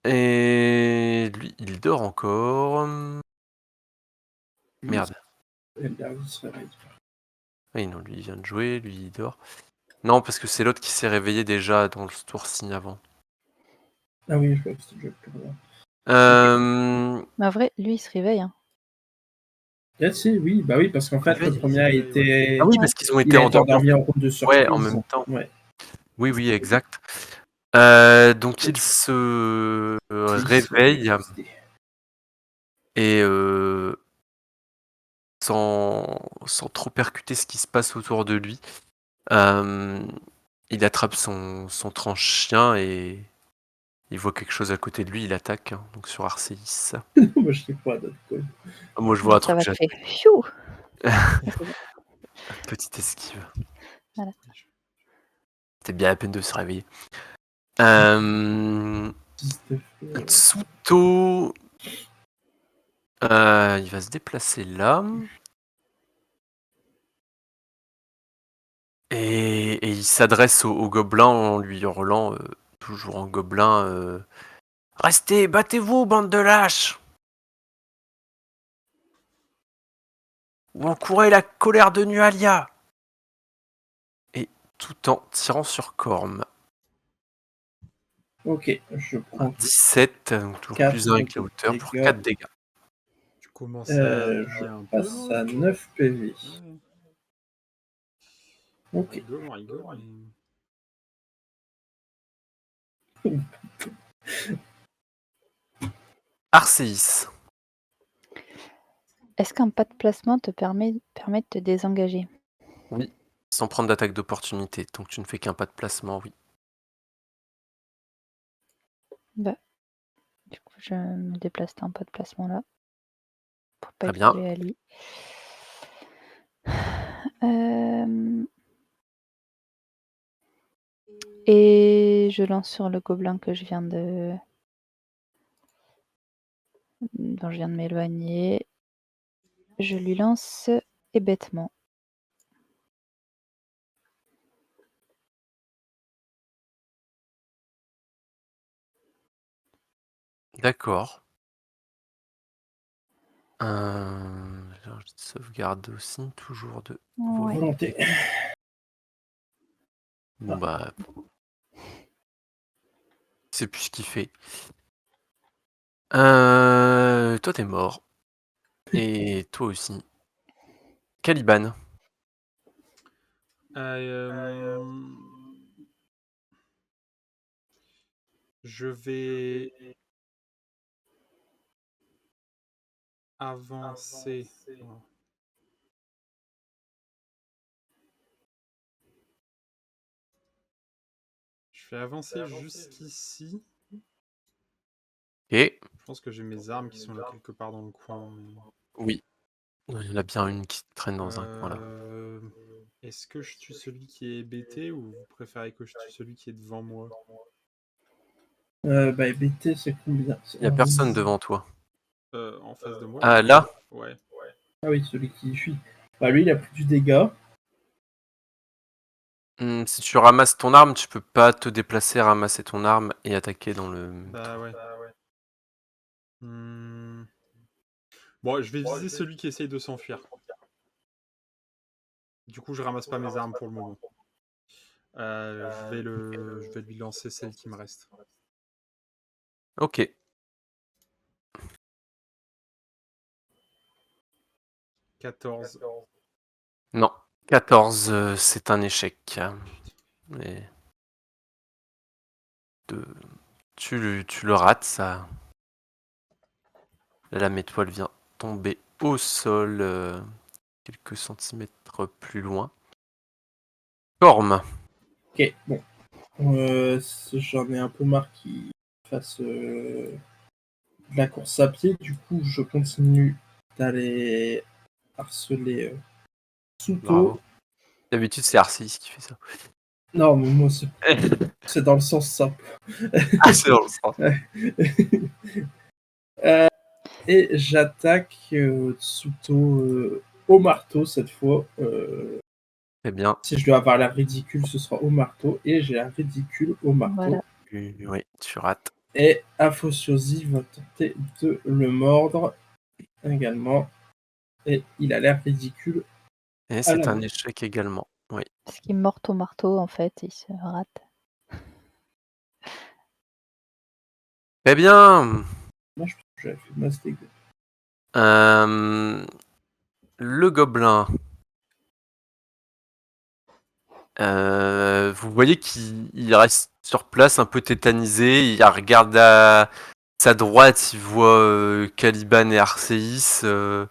Speaker 2: Et lui, il dort encore. Merde.
Speaker 4: Et le dernier se réveille.
Speaker 2: Oui, non, lui, il vient de jouer, lui, il dort. Non, parce que c'est l'autre qui s'est réveillé déjà dans le tour-ci avant.
Speaker 4: Ah oui, je vois que c'était déjà plus loin.
Speaker 3: Mais en vrai, lui, il se réveille. Hein.
Speaker 4: Ah, si, oui, bah oui, parce qu'en fait,
Speaker 2: Réveille.
Speaker 4: le premier a été.
Speaker 2: Ah oui,
Speaker 3: Ouais.
Speaker 2: parce qu'ils ont
Speaker 4: Il
Speaker 2: été
Speaker 4: a été
Speaker 2: endormis.
Speaker 4: endormi en route de surprise.
Speaker 2: Ouais, en même temps.
Speaker 4: Ouais.
Speaker 2: Oui, oui, exact. Donc il se réveille et sans trop percuter ce qui se passe autour de lui, il attrape son tranche-chien et il voit quelque chose à côté de lui, il attaque, hein, donc sur Arceus.
Speaker 4: Moi, je sais pas d'autre quoi.
Speaker 2: Moi, je vois un
Speaker 3: Ça
Speaker 2: truc,
Speaker 3: va te faire fiou.
Speaker 2: petite esquive.
Speaker 3: Voilà.
Speaker 2: C'était bien la peine de se réveiller. Tsuto, il va se déplacer là. Et il s'adresse au gobelin en lui hurlant, toujours en gobelin, restez, battez-vous, bande de lâches! Ou encourez la colère de Nualia! Et tout en tirant sur Corm.
Speaker 4: Ok, je prends
Speaker 2: 17, donc toujours
Speaker 4: 4
Speaker 2: plus 1 avec la hauteur
Speaker 4: de
Speaker 2: pour
Speaker 4: dégâts.
Speaker 2: 4 dégâts.
Speaker 1: Tu commences à
Speaker 4: Je
Speaker 1: bien un peu,
Speaker 4: passe
Speaker 1: non,
Speaker 4: à 9 PV.
Speaker 1: Ouais.
Speaker 4: Ok.
Speaker 1: On rigole, mais...
Speaker 2: Arceus.
Speaker 3: Est-ce qu'un pas de placement te permet de te désengager?
Speaker 2: Oui, sans prendre d'attaque d'opportunité. Donc tu ne fais qu'un pas de placement, oui.
Speaker 3: Bah, du coup, je me déplace d'un pas de placement là. Pour pas
Speaker 2: Très
Speaker 3: être
Speaker 2: bien.
Speaker 3: collé à lui. Et je lance sur le gobelin que je viens de... dont je viens de m'éloigner. Je lui lance hébétement.
Speaker 2: D'accord. Je sauvegarde aussi, toujours de
Speaker 3: Ouais.
Speaker 4: Volonté.
Speaker 2: Bon bah... C'est plus ce qu'il fait. Toi t'es mort. Et toi aussi. Caliban.
Speaker 1: Je vais avancer. Oh. Je vais avancer jusqu'ici.
Speaker 2: Et
Speaker 1: Je pense que j'ai mes armes qui sont là quelque part dans le coin. Mais...
Speaker 2: oui, il y en a bien une qui traîne dans un coin là.
Speaker 1: Est-ce que je tue celui qui est hébété ou vous préférez que je tue celui qui est devant moi?
Speaker 4: Bah, BT, c'est combien?
Speaker 2: Il n'y a personne devant toi.
Speaker 1: En face de moi?
Speaker 2: Ah là?
Speaker 1: Ouais.
Speaker 4: Ah oui, celui qui fuit. Bah, lui, il a pris du dégât.
Speaker 2: Si tu ramasses ton arme, tu peux pas te déplacer, ramasser ton arme et attaquer dans le...
Speaker 1: Bah ouais. Bon, je vais viser celui qui essaye de s'enfuir. Du coup, je ramasse pas mes armes pour le moment. Je vais lui lancer celle qui me reste.
Speaker 2: Ok.
Speaker 1: « 14.
Speaker 2: Non. 14, c'est un échec. Mais... Tu le rates, ça... La lame étoile vient tomber au sol quelques centimètres plus loin. Corm.
Speaker 4: Ok, bon. J'en ai un peu marre qu'il fasse de la course à pied. Du coup, je continue d'aller harceler Tsuto.
Speaker 2: Bravo. D'habitude, c'est Arceus qui fait ça.
Speaker 4: Non, mais moi, c'est dans le sens simple.
Speaker 2: Ah, c'est dans le sens.
Speaker 4: Et j'attaque Tsuto au marteau cette fois.
Speaker 2: Très bien.
Speaker 4: Si je dois avoir la ridicule, ce sera au marteau. Et j'ai la ridicule au marteau.
Speaker 3: Voilà.
Speaker 2: Oui, tu rates.
Speaker 4: Et Afosiosi va tenter de le mordre également. Et il a l'air ridicule.
Speaker 2: Et c'est
Speaker 4: la
Speaker 2: un
Speaker 4: main.
Speaker 2: échec également. Oui.
Speaker 3: Parce qu'il mord au marteau, en fait, il se rate.
Speaker 2: Très bien.
Speaker 4: Moi, je pense que j'avais fait une masse dégueu.
Speaker 2: Le gobelin. Vous voyez qu'il reste sur place un peu tétanisé. Il regarde à sa droite, il voit Caliban et Arceis. Il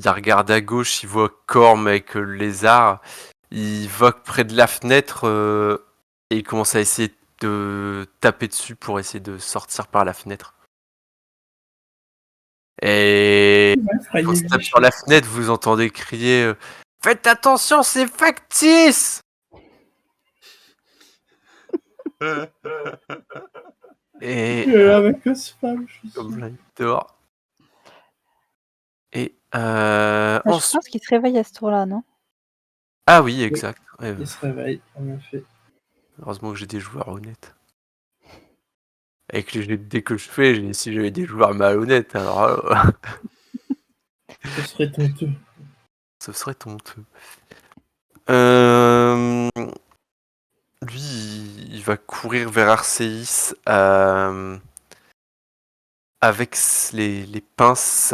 Speaker 2: regarde à gauche, il voit Corm avec le lézard. Il va près de la fenêtre et il commence à essayer de taper dessus pour essayer de sortir par la fenêtre. Et quand il tape sur la fenêtre, vous entendez crier Faites attention, c'est factice! Et
Speaker 4: avec spam, je suis sûr.
Speaker 2: Gobelin il dort. Et
Speaker 3: Je pense qu'il se réveille à ce tour-là, non?
Speaker 2: Ah oui, exact. Ouais,
Speaker 4: Il se réveille, en effet.
Speaker 2: heureusement que j'ai des joueurs honnêtes. Avec les jets de dés que je fais, si j'avais des joueurs malhonnêtes, alors
Speaker 4: Ce serait honteux.
Speaker 2: ce serait honteux. Lui, il va courir vers Arceis avec les pinces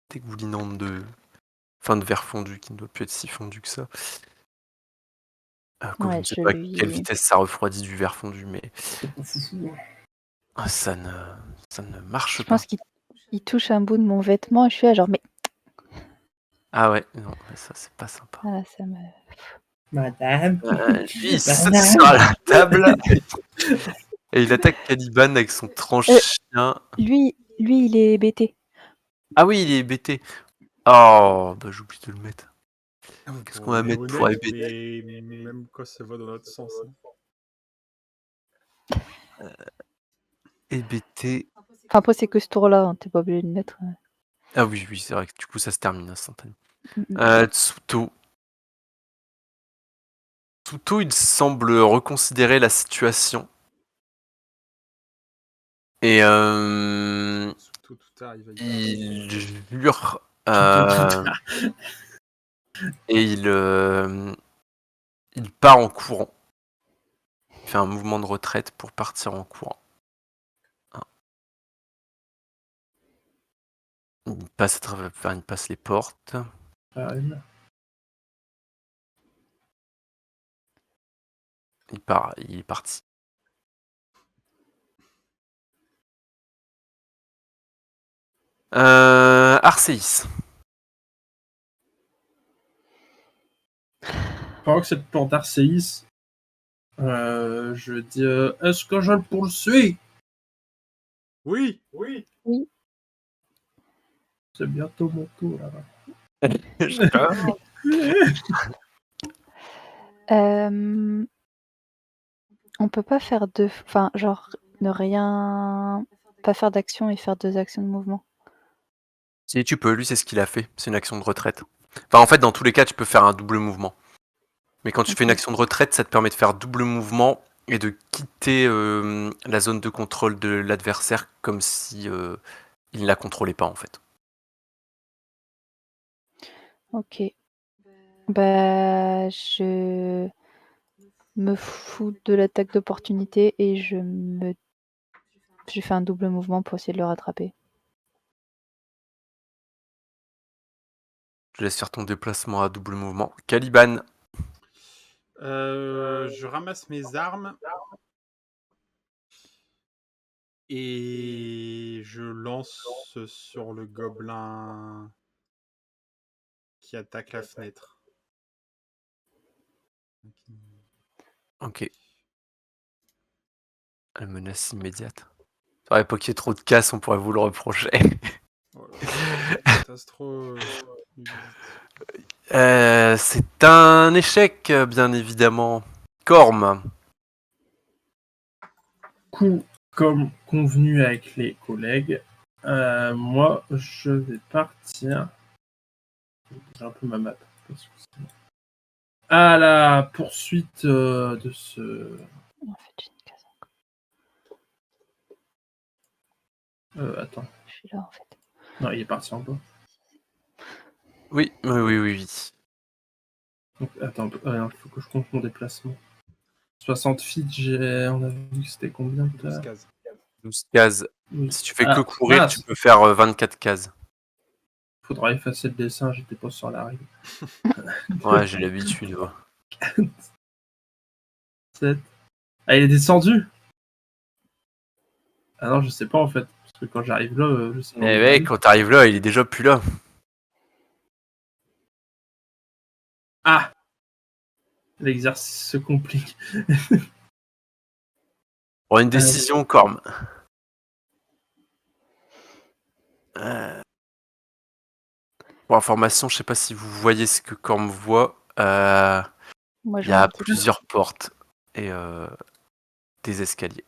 Speaker 2: dégoulinantes de verre fondu, qui ne doit plus être si fondu que ça. Je ne sais pas à quelle vitesse ça refroidit du verre fondu, mais ça ne marche pas.
Speaker 3: Je pense qu'il touche un bout de mon vêtement et je suis là genre mais...
Speaker 2: Ah ouais, non, ça c'est pas sympa.
Speaker 3: Voilà, ça me...
Speaker 4: Madame.
Speaker 2: Lui, il saute sur la table et il attaque Caliban avec son tranche-chien.
Speaker 3: Lui, il est hébété.
Speaker 2: Ah oui, il est hébété. Oh, bah j'oublie de le mettre. Qu'est-ce qu'on va mettre pour hébété?
Speaker 1: Même quand ça va dans l'autre sens.
Speaker 2: Hébété.
Speaker 3: Enfin, après, c'est que ce tour-là, hein, t'es pas obligé de le mettre.
Speaker 2: Ah oui, c'est vrai que du coup ça se termine instantanément. Tsuto. Tsuto, il semble reconsidérer la situation. Et il jure et il part en courant. Il fait un mouvement de retraite pour partir en courant. Il passe il passe les portes. Il est parti. Arceis.
Speaker 4: Pendant que c'est le tour d'Arceis, je dis est-ce que je le poursuis?
Speaker 1: Oui.
Speaker 4: C'est bientôt mon tour là.
Speaker 3: On peut pas faire deux... Enfin, genre, ne rien... Pas faire d'action et faire 2 actions de mouvement.
Speaker 2: Si tu peux, lui c'est ce qu'il a fait. C'est une action de retraite. Enfin en fait dans tous les cas tu peux faire un double mouvement. Mais quand tu fais une action de retraite, ça te permet de faire double mouvement et de quitter la zone de contrôle de l'adversaire comme si il ne la contrôlait pas en fait.
Speaker 3: Ok. Bah, je me fous de l'attaque d'opportunité et je fais un double mouvement pour essayer de le rattraper.
Speaker 2: Je laisse faire ton déplacement à double mouvement. Caliban.
Speaker 1: Je ramasse mes armes et je lance sur le gobelin qui attaque la fenêtre.
Speaker 2: Ok. La menace immédiate. À l'époque qu'il y ait trop de casse, on pourrait vous le reprocher. C'est un échec, bien évidemment. Corm.
Speaker 4: Coup, comme convenu avec les collègues, moi je vais partir. J'ai un peu ma map. pas ce que c'est. À la poursuite de ce.
Speaker 3: En fait, j'ai une case.
Speaker 4: Attends.
Speaker 3: Je suis là, en fait.
Speaker 4: Non, il est parti en bas.
Speaker 2: Oui.
Speaker 4: Donc, attends, il faut que je compte mon déplacement. 60 feet, on a vu que c'était combien tout à
Speaker 1: 12
Speaker 4: l'heure?
Speaker 1: cases.
Speaker 2: 12 cases.
Speaker 4: Oui.
Speaker 2: Si tu fais
Speaker 4: Ah,
Speaker 2: que courir,
Speaker 4: mince.
Speaker 2: tu peux faire 24 cases.
Speaker 4: Faudra effacer le dessin, j'étais pas sur la règle.
Speaker 2: Ouais, j'ai l'habitude. Ouais.
Speaker 4: 7. Ah, il est descendu? Ah non, je sais pas en fait. Parce que quand j'arrive là, je sais pas.
Speaker 2: Mais mec, quand t'arrives là, il est déjà plus là.
Speaker 4: Ah! L'exercice se complique.
Speaker 2: Pour une décision, Corm. Pour information, je sais pas si vous voyez ce que Corm voit.
Speaker 3: Moi,
Speaker 2: Il
Speaker 3: je
Speaker 2: y
Speaker 3: vois
Speaker 2: a
Speaker 3: un petit peu.
Speaker 2: plusieurs portes et des escaliers.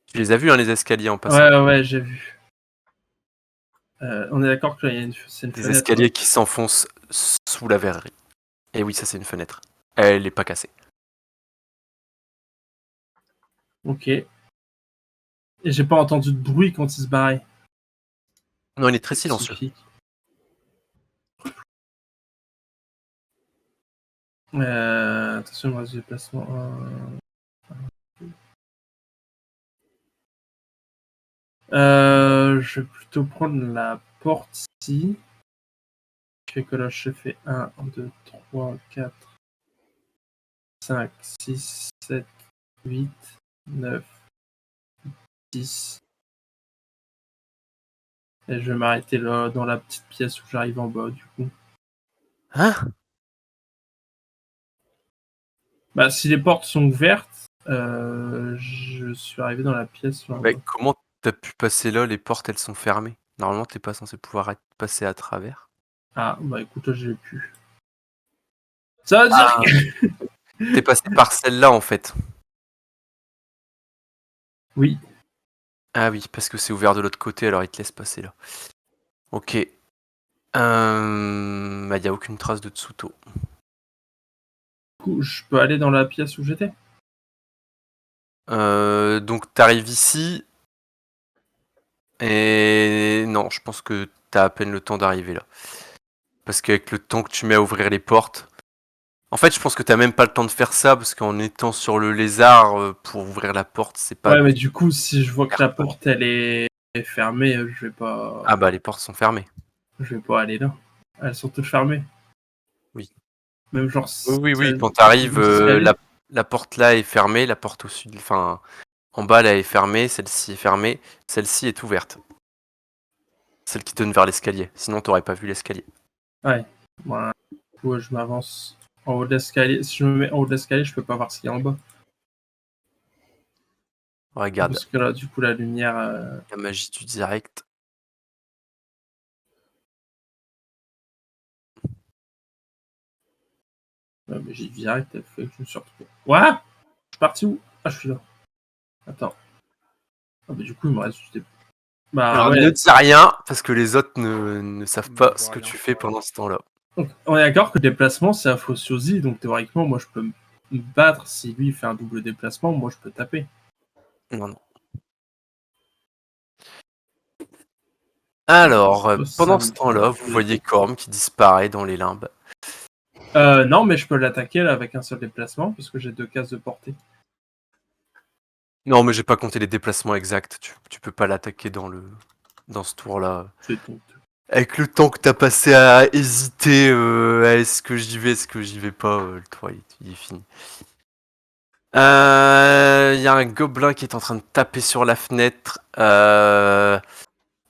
Speaker 2: Tu les as vus, hein, les escaliers en passant?
Speaker 4: Ouais, j'ai vu. On est d'accord que c'est une
Speaker 2: Des
Speaker 4: fenêtre.
Speaker 2: escaliers qui s'enfoncent sous la verrerie. Et oui, ça c'est une fenêtre. Elle est pas cassée.
Speaker 4: Ok. Et j'ai pas entendu de bruit quand il se barrait.
Speaker 2: Non, il est très silencieux.
Speaker 4: Attention, moi, j'ai déplacement. Je vais plutôt prendre la porte ici. Je fais que là, je fais 1, 2, 3, 4, 5, 6, 7, 8, 9, 10. Et je vais m'arrêter là, dans la petite pièce où j'arrive en bas, du coup.
Speaker 2: Hein?
Speaker 4: Bah, si les portes sont ouvertes, je suis arrivé dans la pièce là en
Speaker 2: Bah,
Speaker 4: bas.
Speaker 2: comment t'as pu passer là? Les portes, elles sont fermées. Normalement, t'es pas censé pouvoir passer à travers.
Speaker 4: Ah, bah écoute, là, j'ai pu. Ça veut dire que...
Speaker 2: T'es passé par celle-là, en fait.
Speaker 4: Oui.
Speaker 2: Ah oui, parce que c'est ouvert de l'autre côté, alors il te laisse passer là. Ok. Bah, y a aucune trace de Tsuto.
Speaker 4: Du coup, je peux aller dans la pièce où j'étais?
Speaker 2: Donc t'arrives ici. Et non, je pense que t'as à peine le temps d'arriver là. Parce qu'avec le temps que tu mets à ouvrir les portes... En fait, je pense que t'as même pas le temps de faire ça, parce qu'en étant sur le lézard, pour ouvrir la porte, c'est pas...
Speaker 4: Ouais, mais du coup, si je vois que la porte, elle est fermée, je vais pas...
Speaker 2: Ah bah, les portes sont fermées.
Speaker 4: Je vais pas aller là. Elles sont toutes fermées.
Speaker 2: Oui.
Speaker 4: Même genre...
Speaker 2: Oui, quand t'arrives,
Speaker 4: escaliers.
Speaker 2: la porte là est fermée, la porte au sud... Enfin, en bas là est fermée, celle-ci est fermée, celle-ci est ouverte. Celle qui donne vers l'escalier. Sinon, t'aurais pas vu l'escalier.
Speaker 4: Ouais. Voilà. Du coup, je m'avance en haut de l'escalier. Si je me mets en haut de l'escalier, je peux pas voir ce qu'il y a en bas.
Speaker 2: Regarde,
Speaker 4: Parce que là, du coup, la lumière...
Speaker 2: la magie du direct.
Speaker 4: La magie directe, elle fait que je me suis retrouvé. Ouais. Je suis parti où? Ah, je suis là. Attends. Ah, bah, du coup, il me reste juste des... Bah,
Speaker 2: Alors,
Speaker 4: ouais.
Speaker 2: ne dis rien, parce que les autres ne savent
Speaker 1: Ne
Speaker 2: pas
Speaker 1: voient
Speaker 2: ce que
Speaker 1: rien.
Speaker 2: tu fais pendant ce temps-là.
Speaker 4: Donc, on est d'accord que le déplacement, c'est à Fossiosi, donc théoriquement, moi, je peux me battre. Si lui, il fait un double déplacement, moi, je peux taper.
Speaker 2: Non. Alors, pendant ce temps-là, vous voyez Corm qui disparaît dans les limbes.
Speaker 4: Non, mais je peux l'attaquer là avec un seul déplacement, parce que j'ai 2 cases de portée.
Speaker 2: Non, mais j'ai pas compté les déplacements exacts. Tu peux pas l'attaquer dans ce tour-là.
Speaker 4: C'est tout.
Speaker 2: Avec le temps que t'as passé à hésiter, est-ce que j'y vais, est-ce que j'y vais pas, le tour il est fini. Il y a un gobelin qui est en train de taper sur la fenêtre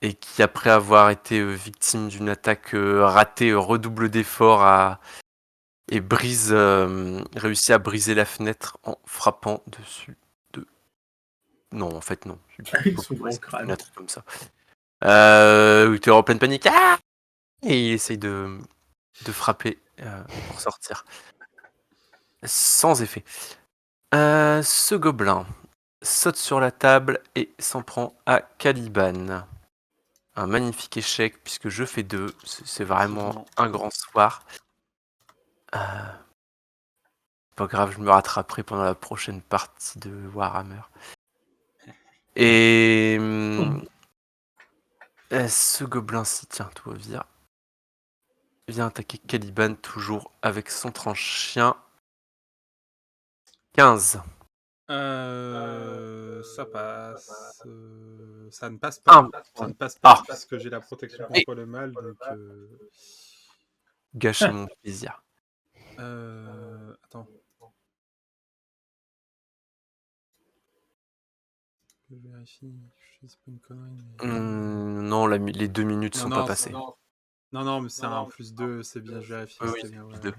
Speaker 2: et qui, après avoir été victime d'une attaque ratée, redouble d'efforts et réussit à briser la fenêtre en frappant dessus. Non, en fait, non.
Speaker 4: Avec son gros crâne.
Speaker 2: Un truc comme ça. Tu es en pleine panique. Ah, et il essaye de frapper pour sortir. Sans effet. Ce gobelin saute sur la table et s'en prend à Caliban. un magnifique échec puisque je fais 2. C'est vraiment
Speaker 1: Absolument.
Speaker 2: un grand soir. Pas grave, je me rattraperai pendant la prochaine partie de Warhammer. Et ce gobelin-ci, tiens, toi, vient attaquer Caliban toujours avec son tranche-chien. 15.
Speaker 1: Ça passe. Ça ne passe pas. Ça ne passe pas parce que j'ai la protection contre le mal, donc.
Speaker 2: Gâcher mon plaisir.
Speaker 1: Attends. Je vérifie. Je sais pas une connerie. Mais...
Speaker 2: Non, les 2 minutes sont pas passées.
Speaker 1: Non, mais c'est un +2, c'est bien, je vérifie.
Speaker 2: Oui,
Speaker 1: c'est bien,
Speaker 2: plus
Speaker 1: ouais.
Speaker 2: 2.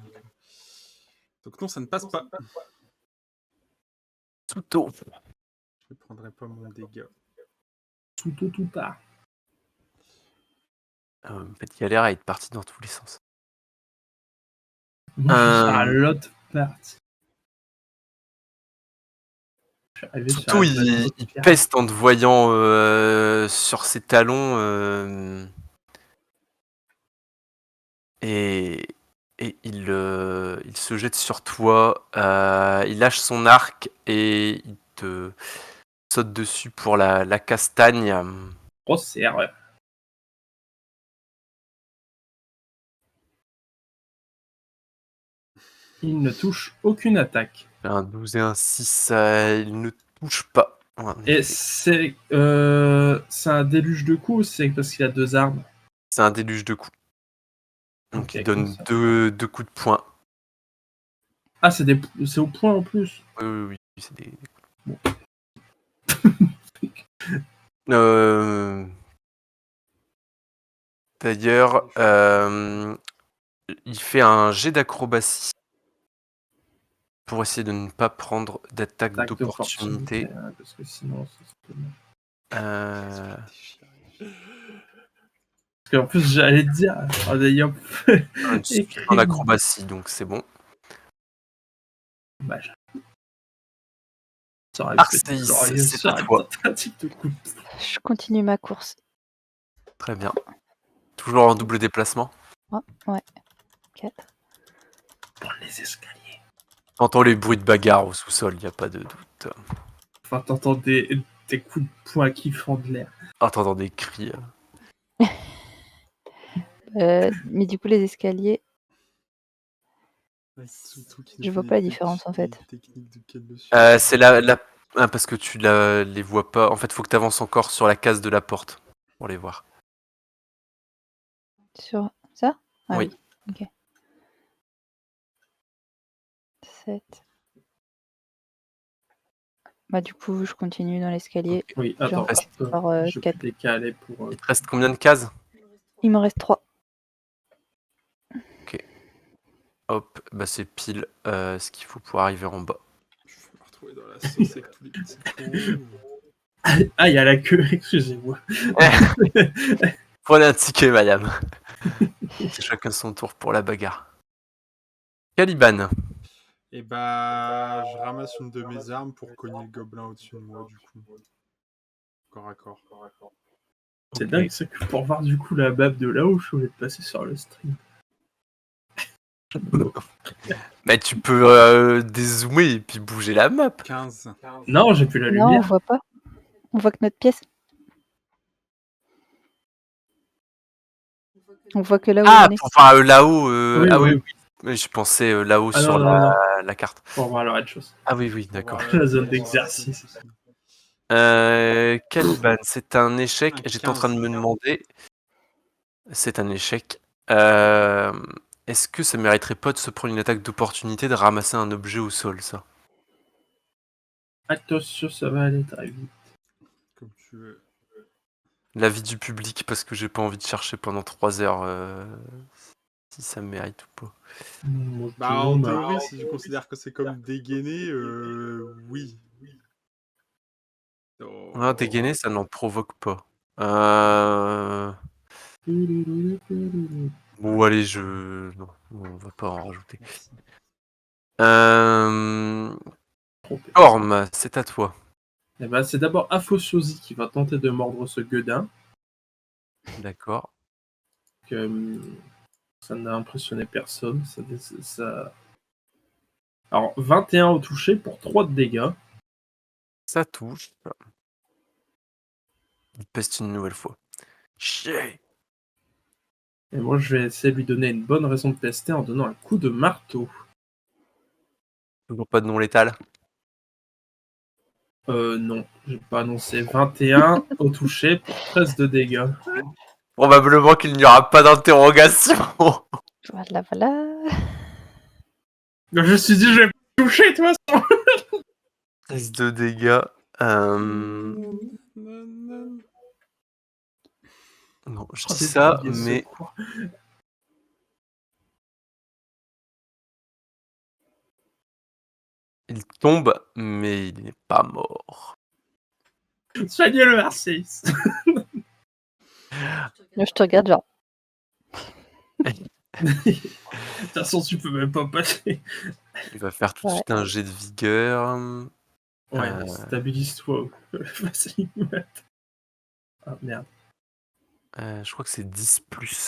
Speaker 1: Donc non, ça ne passe pas.
Speaker 2: Souto.
Speaker 1: Je ne prendrai pas mon dégât.
Speaker 4: Tout tard.
Speaker 2: Petite galère à être parti dans tous les sens.
Speaker 4: Moi, je suis à l'autre partie. Je suis arrivé sur
Speaker 2: Souto,
Speaker 4: la
Speaker 2: il
Speaker 4: autre pierre.
Speaker 2: peste en te voyant sur ses talons. Et il se jette sur toi, il lâche son arc et il te saute dessus pour la castagne.
Speaker 4: Grosse erreur. Il ne touche aucune attaque.
Speaker 2: Un 12 et un 6, il ne touche pas. En
Speaker 4: Et
Speaker 2: effet.
Speaker 4: c'est un déluge de coups ou c'est parce qu'il a 2 armes?
Speaker 2: C'est un déluge de coups. Donc
Speaker 4: Ok,
Speaker 2: il donne
Speaker 4: ça.
Speaker 2: deux coups de poing.
Speaker 4: Ah, c'est au point en plus.
Speaker 2: Oui, c'est des
Speaker 4: Bon.
Speaker 2: D'ailleurs, il fait un jet d'acrobatie pour essayer de ne pas prendre d'attaque
Speaker 4: Attaque
Speaker 2: d'opportunité.
Speaker 4: hein, parce que sinon, c'est dommage. Parce qu'en plus, j'allais te dire, en ayant écrit
Speaker 2: En acrobatie, donc c'est bon.
Speaker 4: dommage. Ça aurait
Speaker 2: Arceis,
Speaker 4: pu être glorieux
Speaker 2: c'est
Speaker 4: sur
Speaker 2: à
Speaker 4: une
Speaker 2: toi.
Speaker 4: tentative de coup.
Speaker 3: Je continue ma course.
Speaker 2: Très bien. Toujours en double déplacement.
Speaker 3: Ouais. 4.
Speaker 4: Prends les escaliers.
Speaker 2: T'entends les bruits de bagarre au sous-sol, il n'y a pas de doute.
Speaker 4: Enfin, t'entends des coups de poing qui font de l'air.
Speaker 2: Ah, t'entends des cris.
Speaker 3: Mais du coup, les escaliers, je vois pas la différence en fait.
Speaker 2: C'est parce que tu les vois pas. En fait, faut que tu avances encore sur la case de la porte pour les voir.
Speaker 3: Sur ça? Ah
Speaker 2: Oui.
Speaker 3: oui. Ok. 7. Bah du coup, je continue dans l'escalier.
Speaker 4: Oui, attends, je peux
Speaker 3: 4.
Speaker 4: décaler pour...
Speaker 2: Il te reste combien de cases?
Speaker 3: Il m'en reste 3.
Speaker 2: Ok. Hop, bah c'est pile ce qu'il faut pour arriver en bas.
Speaker 1: Je vais me retrouver dans la sauce avec tous les petits cons.
Speaker 4: Ah, il y a la queue, excusez-moi.
Speaker 2: Prenez un ticket, madame. C'est chacun son tour pour la bagarre. Caliban.
Speaker 1: Et bah, je ramasse une de mes armes pour cogner le gobelin au-dessus de moi, du coup. Corps à corps.
Speaker 4: C'est
Speaker 2: Ok.
Speaker 4: dingue, c'est que pour voir du coup la map de là-haut, je suis passer sur le stream.
Speaker 2: Mais tu peux dézoomer et puis bouger la map.
Speaker 1: 15.
Speaker 4: Non, j'ai plus la
Speaker 3: Non, on
Speaker 4: lumière.
Speaker 3: voit pas. On voit que notre pièce. On voit que là où on est.
Speaker 2: Pour voir là-haut.
Speaker 4: Oui,
Speaker 2: ah
Speaker 4: oui.
Speaker 2: oui. Oui, je pensais là-haut
Speaker 4: Ah,
Speaker 2: sur
Speaker 4: non.
Speaker 2: la carte.
Speaker 4: Pour voir le rez-de-chaussée.
Speaker 2: Ah oui, d'accord.
Speaker 4: La zone d'exercice.
Speaker 2: Caliban, c'est un échec.
Speaker 1: Un
Speaker 2: J'étais en train de
Speaker 1: 15.
Speaker 2: me demander. C'est un échec. Est-ce que ça mériterait pas de se prendre une attaque d'opportunité de ramasser un objet au sol, ça?
Speaker 4: Attention, ça va aller très vite.
Speaker 1: Comme tu veux.
Speaker 2: L'avis du public, parce que j'ai pas envie de chercher pendant 3 heures si ça mérite ou pas.
Speaker 1: Bah, en théorie, si je considère que c'est comme dégainé, oui. Oh.
Speaker 2: Ah, dégainer, ça n'en provoque pas. Bon, allez, non, on va pas en rajouter. Orm, c'est à toi.
Speaker 4: Eh ben, c'est d'abord Afososi qui va tenter de mordre ce gueudin.
Speaker 2: D'accord.
Speaker 4: Que, ça n'a impressionné personne. Alors, 21 au toucher pour 3 de dégâts.
Speaker 2: Ça touche. Il peste une nouvelle fois. Chier.
Speaker 4: Et moi, je vais essayer de lui donner une bonne raison de pester en donnant un coup de marteau.
Speaker 2: Toujours pas de non létal.
Speaker 4: Non, j'ai pas annoncé. 21 au toucher pour 13 de dégâts.
Speaker 2: Probablement qu'il n'y aura pas d'interrogation.
Speaker 3: Voilà, voilà.
Speaker 4: Je me suis dit, je vais pas toucher, toi.
Speaker 2: 13 de dégâts. Non, je dis ça, mais il tombe, mais il n'est pas mort.
Speaker 4: Soignez le R6.
Speaker 3: Je te regarde genre.
Speaker 4: De toute façon, tu peux même pas passer.
Speaker 2: Il va faire tout de suite un jet de vigueur.
Speaker 4: Ouais, stabilise-toi. Vas-y. Ah merde.
Speaker 2: Je crois que c'est 10 plus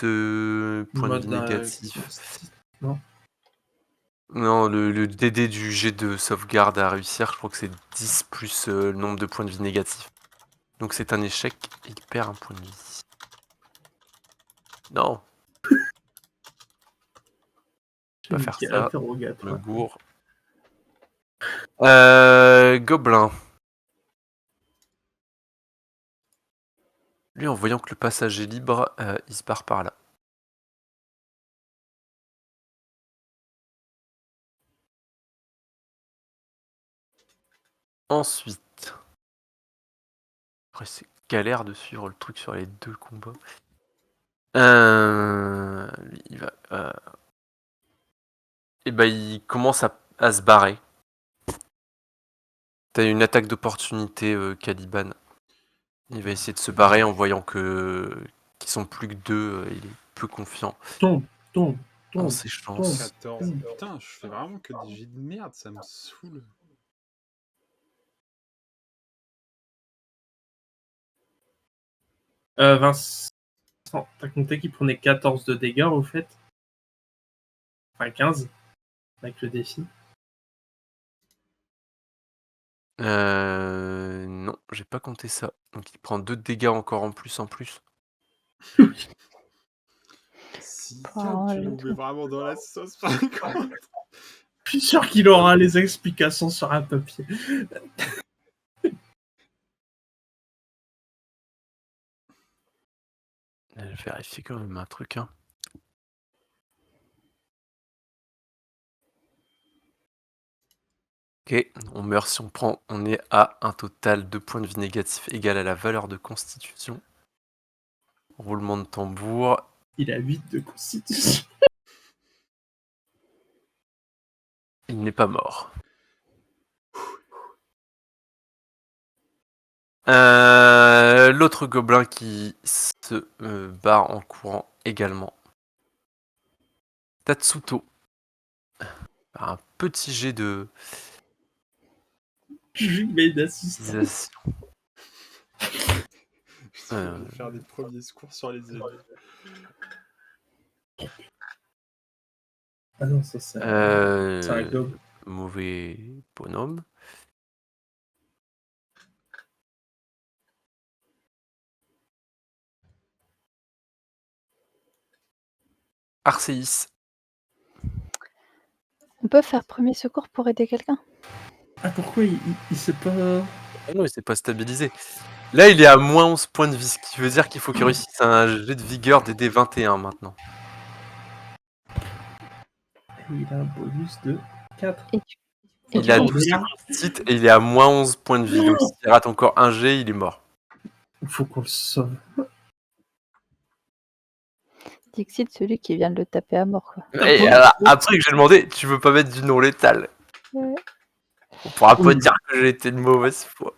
Speaker 2: point de vie négatif.
Speaker 4: Non.
Speaker 2: Non, le DD du jet de sauvegarde à réussir, je crois que c'est 10 plus le nombre de points de vie négatifs. Donc c'est un échec, il perd un point de vie. Non. Je vais pas faire ça. Le bourg. Gobelin. Lui, en voyant que le passage est libre, il se barre par là. Ensuite. Après, c'est galère de suivre le truc sur les deux combats. Lui, il va. Et bah, il commence à se barrer. T'as une attaque d'opportunité, Caliban. Il va essayer de se barrer en voyant qu'ils sont plus que deux. Il est peu confiant.
Speaker 4: Tombe.
Speaker 2: Dans ses chances.
Speaker 1: 14. Putain, je fais vraiment que des jets de merde, ça me saoule.
Speaker 4: Vincent, t'as compté qu'il prenait 14 de dégâts au fait? Enfin 15 avec le défi.
Speaker 2: Non, j'ai pas compté ça. Donc il prend 2 dégâts encore en plus.
Speaker 1: Si
Speaker 3: Oh,
Speaker 1: tu
Speaker 3: le
Speaker 1: nous mets
Speaker 3: truc.
Speaker 1: vraiment dans la sauce par contre.
Speaker 4: Je suis sûr qu'il aura les explications sur un papier.
Speaker 2: Je vais vérifier quand même un truc. Hein. Ok, on meurt si on prend. On est à un total de points de vie négatifs égal à la valeur de constitution. Roulement de tambour.
Speaker 4: Il a 8 de constitution.
Speaker 2: Il n'est pas mort. L'autre gobelin qui se barre en courant également. Tatsuto. Un petit jet de
Speaker 4: Je lui mets une assistance.
Speaker 2: civilisation.
Speaker 1: Je vais faire des premiers secours sur les ennemis.
Speaker 4: Ah non, ça c'est un gobe.
Speaker 2: Mauvais bonhomme. Arceis.
Speaker 3: On peut faire premier secours pour aider quelqu'un?
Speaker 4: Ah pourquoi il s'est pas...
Speaker 2: Ah non, il s'est pas stabilisé. Là, il est à moins 11 points de vie, ce qui veut dire qu'il faut qu'il réussisse un jet de vigueur DD 21 maintenant.
Speaker 4: Il a un bonus de 4.
Speaker 2: Il a 12 titres et il est à moins 11 points de vie. Donc s'il rate encore un jet, il est mort.
Speaker 4: Il faut qu'on le sauve.
Speaker 3: Dixit, celui qui vient de le taper à mort, quoi.
Speaker 2: Et alors, après que j'ai demandé, tu veux pas mettre du non létal?
Speaker 3: Ouais.
Speaker 2: On pourra pas
Speaker 4: Oui.
Speaker 2: dire que j'ai été de mauvaise foi.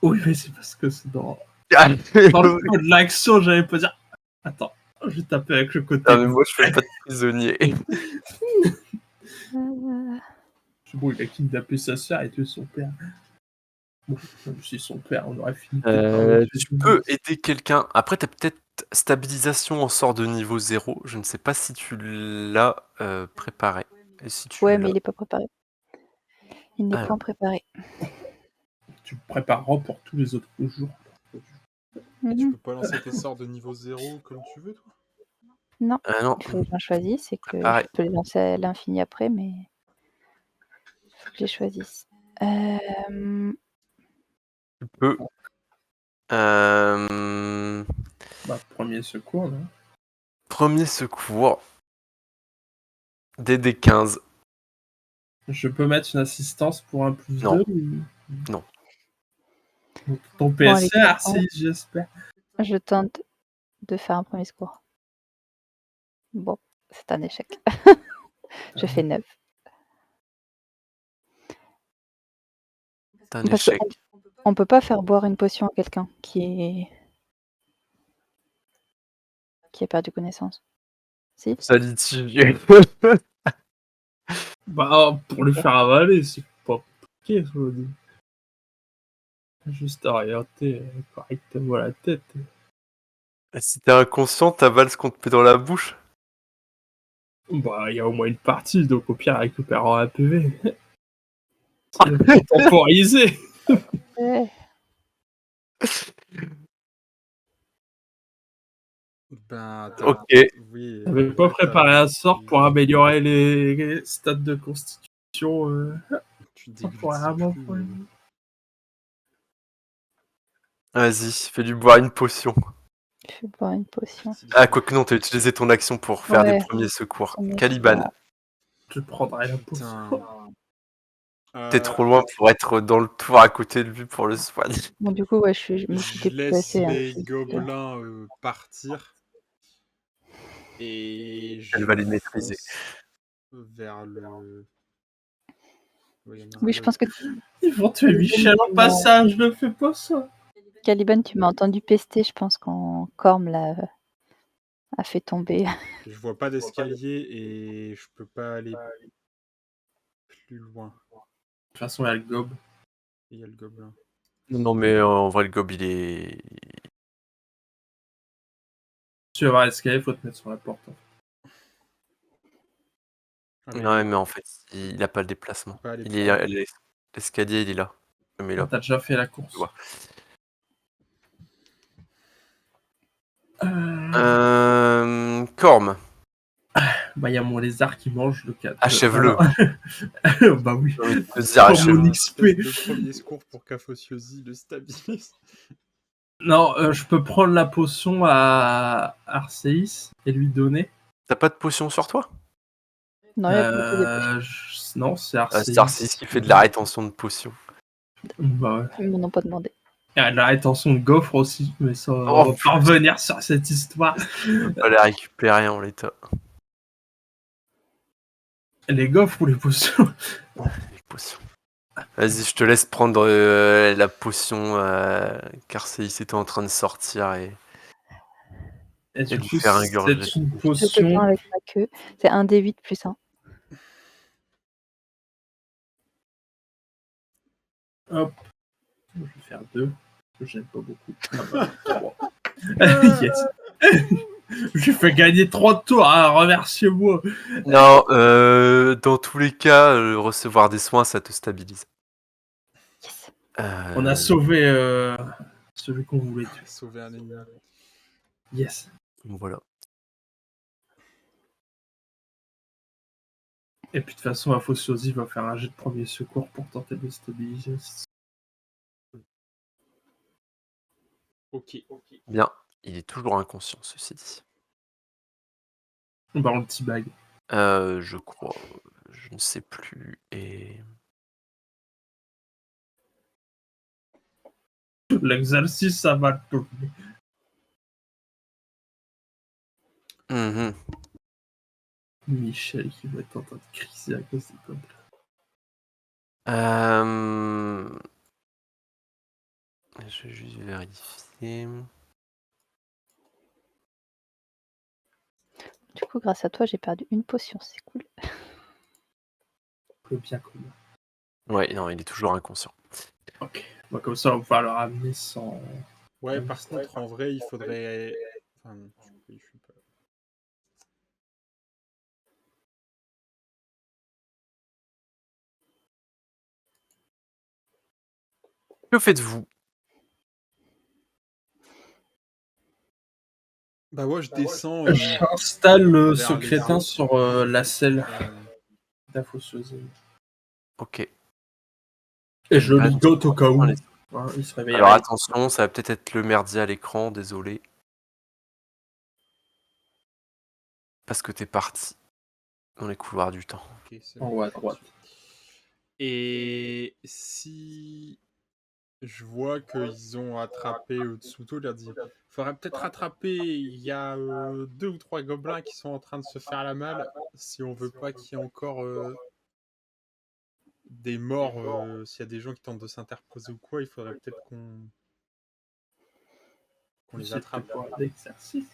Speaker 4: Oui, mais c'est parce que c'est dans
Speaker 2: Ah,
Speaker 4: le code de l'action, j'allais pas dire... Attends, je vais taper avec le côté.
Speaker 2: mais moi, je fais pas de prisonnier.
Speaker 3: Euh,
Speaker 4: C'est bon, il a kidnappé sa sœur et tué son père. Bon, même si son père, on aurait fini peut-être par le tuer.
Speaker 2: Tu peux aider quelqu'un. Après, t'as peut-être stabilisation en sort de niveau 0. Je ne sais pas si tu l'as préparé. Et si tu
Speaker 3: Ouais, mais
Speaker 2: l'as.
Speaker 3: il est pas préparé. Il n'est
Speaker 2: Alors.
Speaker 3: point préparé.
Speaker 4: Tu le prépareras pour tous les autres jours.
Speaker 1: Et tu
Speaker 3: Mhm.
Speaker 1: peux pas lancer tes sorts de niveau 0 comme tu veux, toi?
Speaker 3: Non,
Speaker 2: Non,
Speaker 3: il faut que j'en choisisse. C'est que
Speaker 2: préparé.
Speaker 3: je peux les lancer à l'infini après, mais il faut que je les choisisse.
Speaker 2: Tu peux.
Speaker 4: Bah, premier secours, non?
Speaker 2: Premier secours. DD15.
Speaker 4: Je peux mettre une assistance pour un plus
Speaker 2: Non.
Speaker 4: 2 ou...
Speaker 2: Non.
Speaker 4: Donc, ton
Speaker 3: Bon, allez,
Speaker 4: PSC, RCI, j'espère.
Speaker 3: je tente de faire un premier secours. Bon, c'est un échec. Je fais 9.
Speaker 2: C'est un
Speaker 3: Parce
Speaker 2: échec.
Speaker 3: qu'on peut pas faire boire une potion à quelqu'un qui a perdu connaissance. Si?
Speaker 2: Ça litige.
Speaker 4: Bah, pour lui faire avaler, c'est pas compliqué, je veux dire. Juste orienter correctement la tête.
Speaker 2: Si t'es inconscient, t'avales ce qu'on te met dans la bouche.
Speaker 4: Bah, il y a au moins une partie, donc au pire, récupérera un PV. C'est temporisé.
Speaker 3: Ouais.
Speaker 1: Ben, attends.
Speaker 2: Ok.
Speaker 1: Oui.
Speaker 4: J'avais pas préparé un sort pour améliorer les stats de constitution.
Speaker 1: Tu
Speaker 4: Temporairement
Speaker 1: déglutis
Speaker 4: pour
Speaker 1: plus.
Speaker 4: lui.
Speaker 2: Vas-y, fais-lui boire une potion.
Speaker 3: Je fais boire une potion.
Speaker 2: Ah, quoique non, t'as utilisé ton action pour faire des
Speaker 3: Ouais.
Speaker 2: premiers secours.
Speaker 3: Premier
Speaker 2: Caliban,
Speaker 3: secours.
Speaker 4: Je prendrai la potion.
Speaker 1: Putain.
Speaker 2: t'es trop loin pour être dans le tour à côté de lui pour le soigner.
Speaker 3: Bon, du coup, ouais, je me suis
Speaker 1: Je laisse
Speaker 3: déplacée.
Speaker 1: les gobelins partir. Et
Speaker 2: Elle
Speaker 1: je
Speaker 2: va les maîtriser.
Speaker 1: fonce vers le... Oui,
Speaker 3: Oui, je pense que
Speaker 4: Ils vont tuer Michel en passage, ne fais pas ça.
Speaker 3: Caliban, tu m'as entendu pester, je pense, quand Corm a fait tomber.
Speaker 1: Je vois pas d'escalier et je peux pas aller plus loin.
Speaker 4: De toute façon, il y a le gobe.
Speaker 1: Il y a le gobelin.
Speaker 2: Non, mais en vrai, le gob, il est.
Speaker 4: Si tu veux voir l'escalier, il faut te mettre sur la porte.
Speaker 1: Ah,
Speaker 2: Ouais, mais en fait, il a pas le déplacement.
Speaker 1: Pas aller
Speaker 2: Il
Speaker 1: plus
Speaker 2: est...
Speaker 1: loin.
Speaker 2: L'escalier, il est là. Mais là.
Speaker 4: T'as déjà fait la course.
Speaker 2: Ouais. Corm,
Speaker 4: Bah, il y a mon lézard qui mange le 4.
Speaker 2: achève-le.
Speaker 4: Bah oui.
Speaker 2: J'ai envie de te
Speaker 4: Pour
Speaker 2: dire, achève-le.
Speaker 4: mon XP.
Speaker 1: Le premier secours pour qu'Afosiosi le stabilise.
Speaker 4: Non, je peux prendre la potion à Arceis et lui donner.
Speaker 2: T'as pas de potion sur toi?
Speaker 3: Non, il y a que des potions.
Speaker 4: Non, c'est
Speaker 2: Ah,
Speaker 4: Arceis.
Speaker 2: c'est Arceis qui fait de la rétention de potions.
Speaker 4: Bah ouais.
Speaker 3: Ils m'en ont pas demandé.
Speaker 4: Il y a de la rétention de gaufre aussi, mais ça, on
Speaker 2: Oh,
Speaker 4: va pas revenir sur cette histoire.
Speaker 2: On peut pas les récupérer en l'état.
Speaker 4: Les gaufres ou les potions?
Speaker 2: Les potions. Vas-y, je te laisse prendre la potion qu'Arceis était en train de sortir et
Speaker 4: Et du
Speaker 2: lui
Speaker 4: coup,
Speaker 2: faire ingurgiter.
Speaker 4: c'est une
Speaker 3: Je te
Speaker 4: potion.
Speaker 3: prends avec ma queue. C'est un D8 plus 1.
Speaker 4: Hop. Je vais faire 2. Que j'aime pas beaucoup. Ah bah, 3. Yes. Je fais gagner 3 tours, hein, remerciez-moi.
Speaker 2: Non, dans tous les cas, recevoir des soins, ça te stabilise.
Speaker 3: Yes.
Speaker 4: On a sauvé celui qu'on voulait tuer.
Speaker 1: Sauver un ennemi.
Speaker 4: Yes.
Speaker 2: Voilà.
Speaker 4: Et puis de toute façon, Afosiosi va faire un jet de premier secours pour tenter de le stabiliser.
Speaker 1: Ok.
Speaker 2: Bien. Il est toujours inconscient, ceci dit.
Speaker 4: Bah, on le teabag.
Speaker 2: Je crois. Je ne sais plus. Et.
Speaker 4: L'exercice, ça va le tourner.
Speaker 2: Mhm.
Speaker 4: Michel qui va être en train de criser à cause des gobelins.
Speaker 2: Je vais juste vérifier.
Speaker 3: Du coup, grâce à toi, j'ai perdu une potion. C'est cool.
Speaker 4: Le bien commun.
Speaker 2: Ouais, non, il est toujours inconscient.
Speaker 4: Ok. Bah, comme ça, on va pouvoir le ramener sans.
Speaker 1: Ouais, par contre, en vrai, il faudrait... Enfin, non, je suis pas...
Speaker 2: Que faites-vous?
Speaker 1: Bah ouais, je descends
Speaker 4: J'installe ce
Speaker 1: vers les
Speaker 4: crétin
Speaker 1: autres.
Speaker 4: sur la selle
Speaker 1: Ouais.
Speaker 4: de la fosseuse.
Speaker 2: Ok.
Speaker 4: Et je le
Speaker 2: Caliban,
Speaker 4: ligote au cas où.
Speaker 2: allez.
Speaker 4: Hein, il se réveille.
Speaker 2: Alors attention, ça va peut-être être le merdier à l'écran, désolé. Parce que t'es parti dans les couloirs du temps.
Speaker 1: Ok, c'est
Speaker 4: En
Speaker 1: bon.
Speaker 4: haut à droite.
Speaker 1: Et si je vois qu'ils ont attrapé Tsuto, je leur dis, faudrait peut-être rattraper, il y a 2 ou 3 gobelins qui sont en train de se faire la malle, si on veut pas qu'il y ait encore des morts, s'il y a des gens qui tentent de s'interposer ou quoi, il faudrait peut-être qu'on les
Speaker 4: C'est
Speaker 1: attrape.
Speaker 4: pour l'exercice.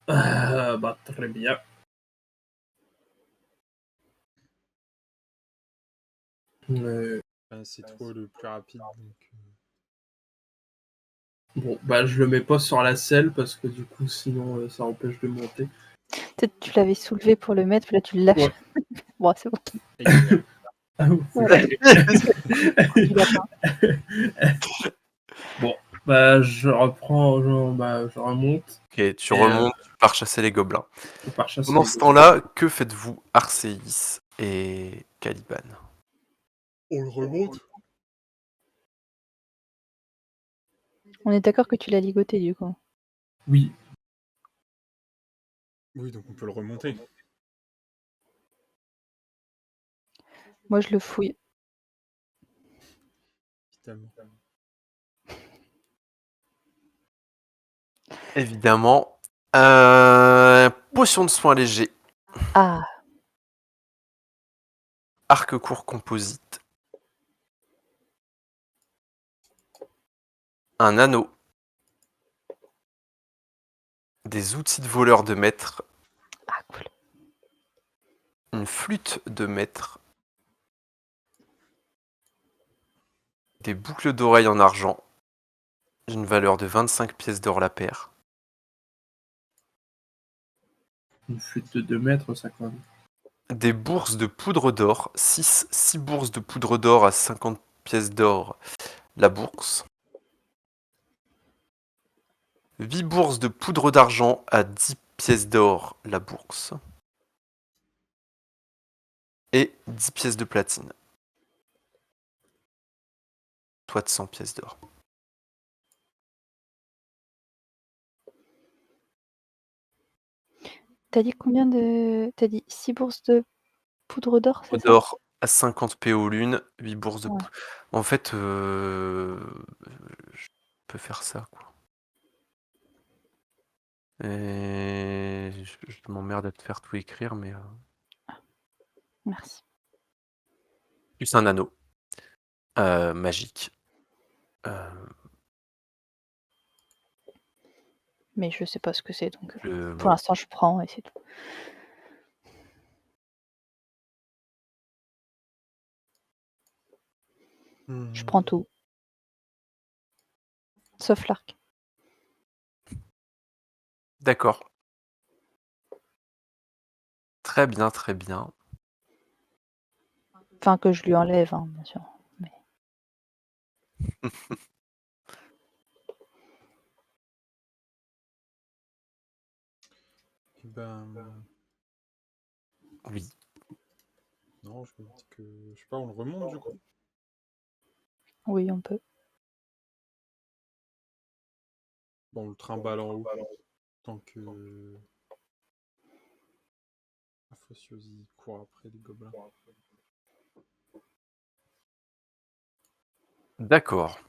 Speaker 4: Bah, très bien.
Speaker 1: Enfin, c'est toi le plus rapide, donc...
Speaker 4: Bon, bah, je le mets pas sur la selle parce que du coup, sinon, ça empêche de monter.
Speaker 3: Peut-être tu l'avais soulevé pour le mettre, puis là tu le lâches.
Speaker 4: Ouais.
Speaker 3: Bon, c'est bon.
Speaker 1: Exact.
Speaker 4: Ah, ouf.
Speaker 3: Ouais. Du lapin.
Speaker 4: Bon, bah, je reprends, je remonte.
Speaker 2: Ok, tu
Speaker 4: Et,
Speaker 2: remontes, tu pars chasser les gobelins.
Speaker 4: Je pars chasser
Speaker 2: Pendant
Speaker 4: les
Speaker 2: ce
Speaker 4: gobelins.
Speaker 2: temps-là, que faites-vous, Arcéis et Caliban?
Speaker 1: On le remonte.
Speaker 3: On est d'accord que tu l'as ligoté du coup.
Speaker 4: Oui.
Speaker 1: Oui, donc on peut le remonter.
Speaker 3: Moi je le fouille.
Speaker 1: Évidemment.
Speaker 2: Évidemment. Potion de soins léger.
Speaker 3: Ah,
Speaker 2: Arc court composite. Un anneau. Des outils de voleur de maître.
Speaker 3: ah cool.
Speaker 2: Une flûte de maître. Des boucles d'oreilles en argent. D'une valeur de 25 pièces d'or la paire.
Speaker 4: Une flûte de 2 mètres, ça quand même.
Speaker 2: Des bourses de poudre d'or. 6 bourses de poudre d'or à 50 pièces d'or la bourse. 8 bourses de poudre d'argent à 10 pièces d'or la bourse. Et 10 pièces de platine. Soit 100 pièces d'or.
Speaker 3: T'as dit combien de. T'as dit 6 bourses de poudre d'or, c'est ça?
Speaker 2: D'or à 50 PO l'une, 8 bourses de
Speaker 3: Ouais.
Speaker 2: poudre. En fait, je peux faire ça, quoi. Et je m'emmerde à te faire tout écrire, mais...
Speaker 3: Merci.
Speaker 2: Plus un anneau. Magique.
Speaker 3: Mais je sais pas ce que c'est donc pour
Speaker 2: Bon.
Speaker 3: l'instant je prends et c'est tout. Je prends tout. Sauf l'arc.
Speaker 2: D'accord. Très bien, très bien.
Speaker 3: Enfin que je lui enlève, hein, bien sûr. Mais...
Speaker 1: Eh ben...
Speaker 2: Oui.
Speaker 1: Non, je me dis que... Je sais pas, on le remonte du coup.
Speaker 3: Oui, on peut.
Speaker 1: Bon, on le trimballe en haut. Tant que... La fosseuse, il court après les gobelins.
Speaker 2: D'accord.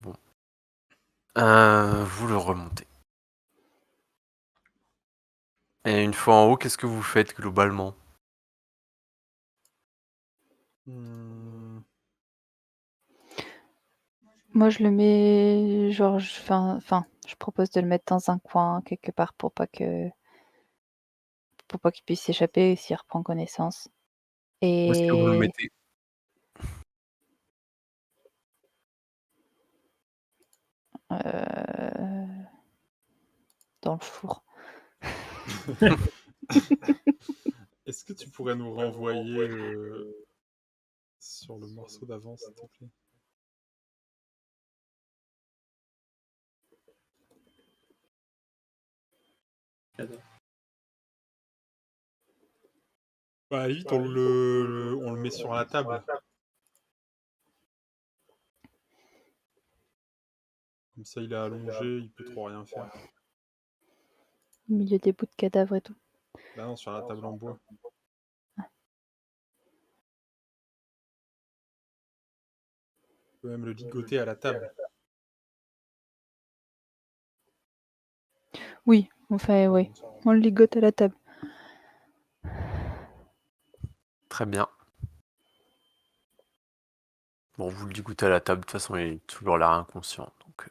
Speaker 2: Bon. Vous le remontez. Et une fois en haut, qu'est-ce que vous faites globalement?
Speaker 3: Moi je le mets genre je propose de le mettre dans un coin quelque part pour pas qu'il puisse s'échapper s'il reprend connaissance.
Speaker 2: Où est-ce que vous le
Speaker 3: Et
Speaker 2: mettez?
Speaker 3: Dans le four.
Speaker 1: Est-ce que tu pourrais nous renvoyer sur le morceau d'avant, s'il te plaît? Bah, vite, on le met sur la table. Comme ça, il est allongé, il peut trop rien faire.
Speaker 3: Au milieu des bouts de cadavres et tout.
Speaker 1: Bah non, sur la table en bois. Tu peux même le ligoter à la table.
Speaker 3: Oui, enfin, oui. On le ligote à la table.
Speaker 2: Très bien. Bon, vous le goûtez à la table, de toute façon, il est toujours là inconscient. Donc,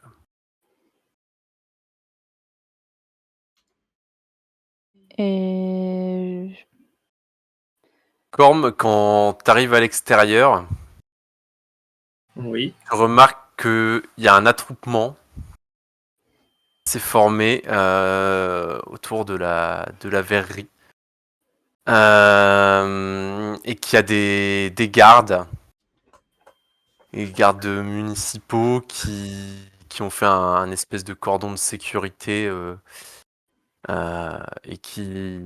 Speaker 3: Et
Speaker 2: Corm, quand tu arrives à l'extérieur,
Speaker 4: Oui.
Speaker 2: tu remarques qu'il y a un attroupement qui s'est formé autour de la verrerie. Et qu'il y a des gardes, municipaux qui ont fait un espèce de cordon de sécurité et qui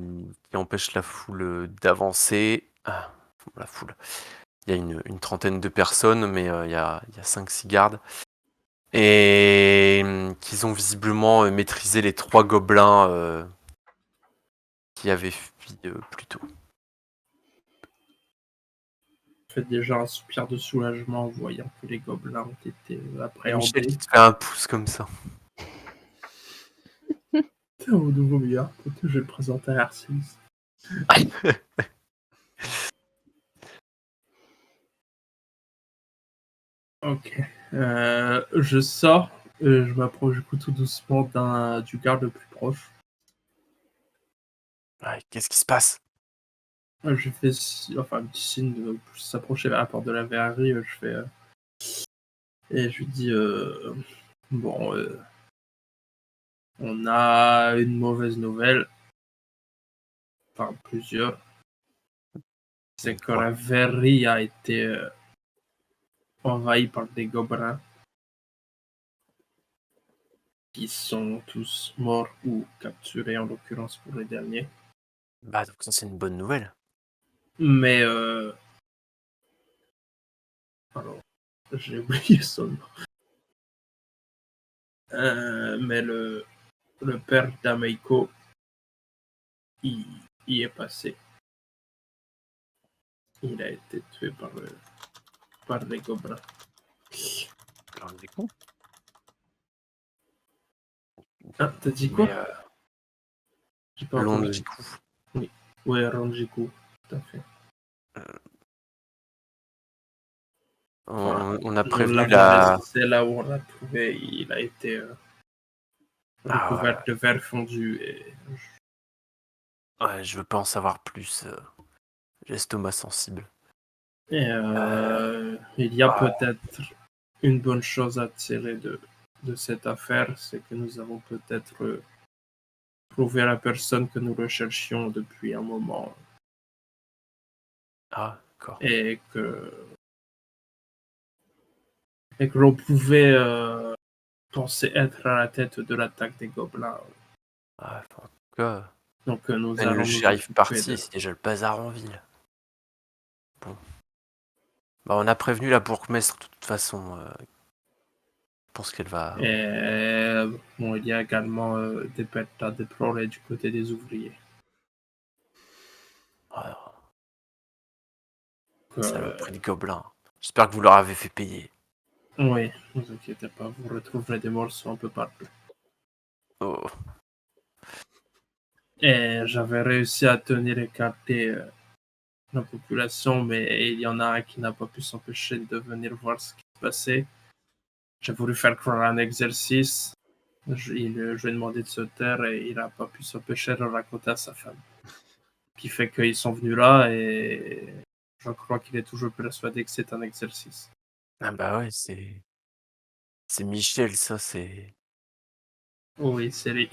Speaker 2: empêche la foule d'avancer. La foule. Il y a une trentaine de personnes, mais il y a 5-6 gardes. Et qu'ils ont visiblement maîtrisé les 3 gobelins qui avaient fui plus tôt.
Speaker 4: Faites déjà un soupir de soulagement en voyant que les gobelins ont été
Speaker 2: Et
Speaker 4: appréhendés.
Speaker 2: Michel qui te fait un pouce comme ça.
Speaker 4: C'est un nouveau meilleur pote, je vais le présenter à Arceus. Ok. Je sors, je m'approche du coup tout doucement du garde le plus proche.
Speaker 2: Ouais, qu'est-ce qui se passe?
Speaker 4: Je fais un petit signe de s'approcher vers la porte de la verrerie. Je fais et je lui dis bon, on a une mauvaise nouvelle, enfin plusieurs. C'est que la verrerie a été envahie par des gobelins qui sont tous morts ou capturés, en l'occurrence pour les derniers.
Speaker 2: Bah, donc ça, c'est une bonne nouvelle.
Speaker 4: Mais alors, j'ai oublié son nom. Mais le père d'Ameiko, il y est passé. Il a été tué par les gobelins. Ah, t'as dit quoi?
Speaker 2: Mais,
Speaker 4: J'ai pas entendu.
Speaker 2: Longiku.
Speaker 4: Ouais, Ranjiku, tout à fait.
Speaker 2: On a
Speaker 4: On
Speaker 2: prévenu
Speaker 4: l'a
Speaker 2: la...
Speaker 4: laissé là où on l'a trouvé. Il a été recouvert de verre fondu et
Speaker 2: Ouais, je veux pas en savoir plus. J'ai l'estomac sensible.
Speaker 4: il y a peut-être une bonne chose à tirer de cette affaire, c'est que nous avons peut-être trouvé la personne que nous recherchions depuis un moment
Speaker 2: Ah, d'accord.
Speaker 4: et que l'on pouvait penser être à la tête de l'attaque des gobelins.
Speaker 2: En tout cas,
Speaker 4: Donc nous
Speaker 2: le
Speaker 4: allons nous
Speaker 2: shérif
Speaker 4: occuper
Speaker 2: parti, c'est déjà le bazar en ville. Bon. Bah, on a prévenu la bourgmestre de toute façon. Je pense qu'elle va...
Speaker 4: Et bon, il y a également des pertes à déplorer du côté des ouvriers.
Speaker 2: Saloperie de gobelins. J'espère que vous leur avez fait payer.
Speaker 4: Oui, ne vous inquiétez pas, vous retrouverez des morceaux un peu partout.
Speaker 2: Oh.
Speaker 4: Et j'avais réussi à tenir écarté la population, mais il y en a un qui n'a pas pu s'empêcher de venir voir ce qui se passait. J'ai voulu faire croire un exercice. Je lui ai demandé de se taire et il n'a pas pu s'empêcher de le raconter à sa femme. Ce qui fait qu'ils sont venus là et je crois qu'il est toujours persuadé que c'est un exercice.
Speaker 2: Ah bah ouais, c'est C'est Michel, ça, c'est...
Speaker 4: Oui, c'est lui.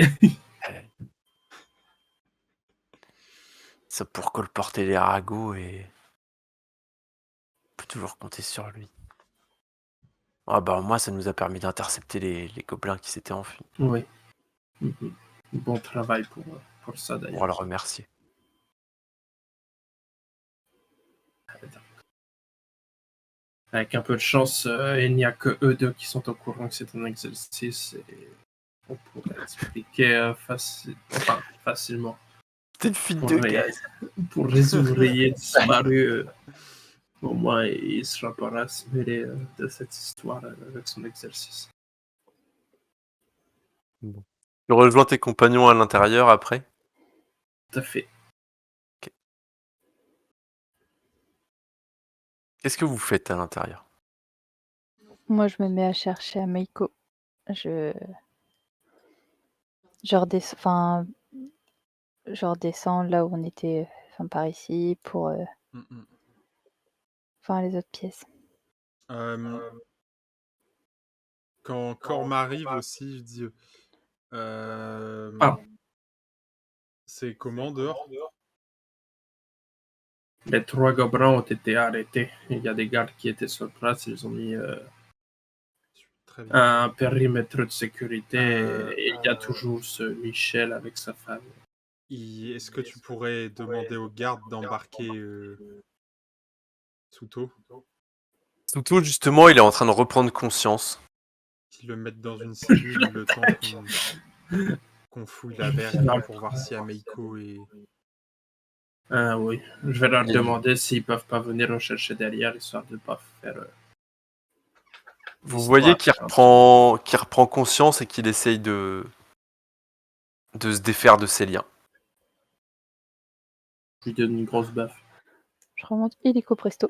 Speaker 2: Ça pour colporter les ragots et... On peut toujours compter sur lui. Ah bah moi, ça nous a permis d'intercepter les gobelins qui s'étaient enfuis.
Speaker 4: Oui. Mhm. Bon travail pour ça
Speaker 2: On va le
Speaker 4: d'ailleurs.
Speaker 2: remercier.
Speaker 4: Avec un peu de chance, il n'y a que eux deux qui sont au courant que c'est un exercice et on pourrait expliquer facilement.
Speaker 2: T'es une fille
Speaker 4: Pour,
Speaker 2: de
Speaker 4: les-
Speaker 2: gaz.
Speaker 4: pour les ouvriers disparus, au moins il ne sera pas rassuré de cette histoire avec son exercice.
Speaker 2: Bon. Tu rejoins tes compagnons à l'intérieur après.
Speaker 4: Tout à fait.
Speaker 2: Qu'est-ce que vous faites à l'intérieur?
Speaker 3: Moi, je me mets à chercher à Meiko. Je redescends là où on était, par ici, pour les autres pièces.
Speaker 1: Quand Corm arrive aussi, je dis... C'est comment dehors?
Speaker 4: Les 3 gobelins ont été arrêtés. Il y a des gardes qui étaient sur place. Ils ont mis
Speaker 1: Très bien.
Speaker 4: un périmètre de sécurité. Et il y a toujours ce Michel avec sa femme.
Speaker 1: Est-ce que tu pourrais demander aux gardes d'embarquer Suto,
Speaker 2: Suto, justement, il est en train de reprendre conscience.
Speaker 1: qu'ils le mettent dans une cellule le temps qu'on fouille la vergue pour voir si Ameiko est...
Speaker 4: Ah oui, je vais leur demander s'ils peuvent pas venir rechercher derrière, histoire de pas faire...
Speaker 2: Vous voyez qu'il reprend conscience et qu'il essaye de se défaire de ses liens.
Speaker 4: Je lui donne une grosse baffe.
Speaker 3: Je remonte illico presto.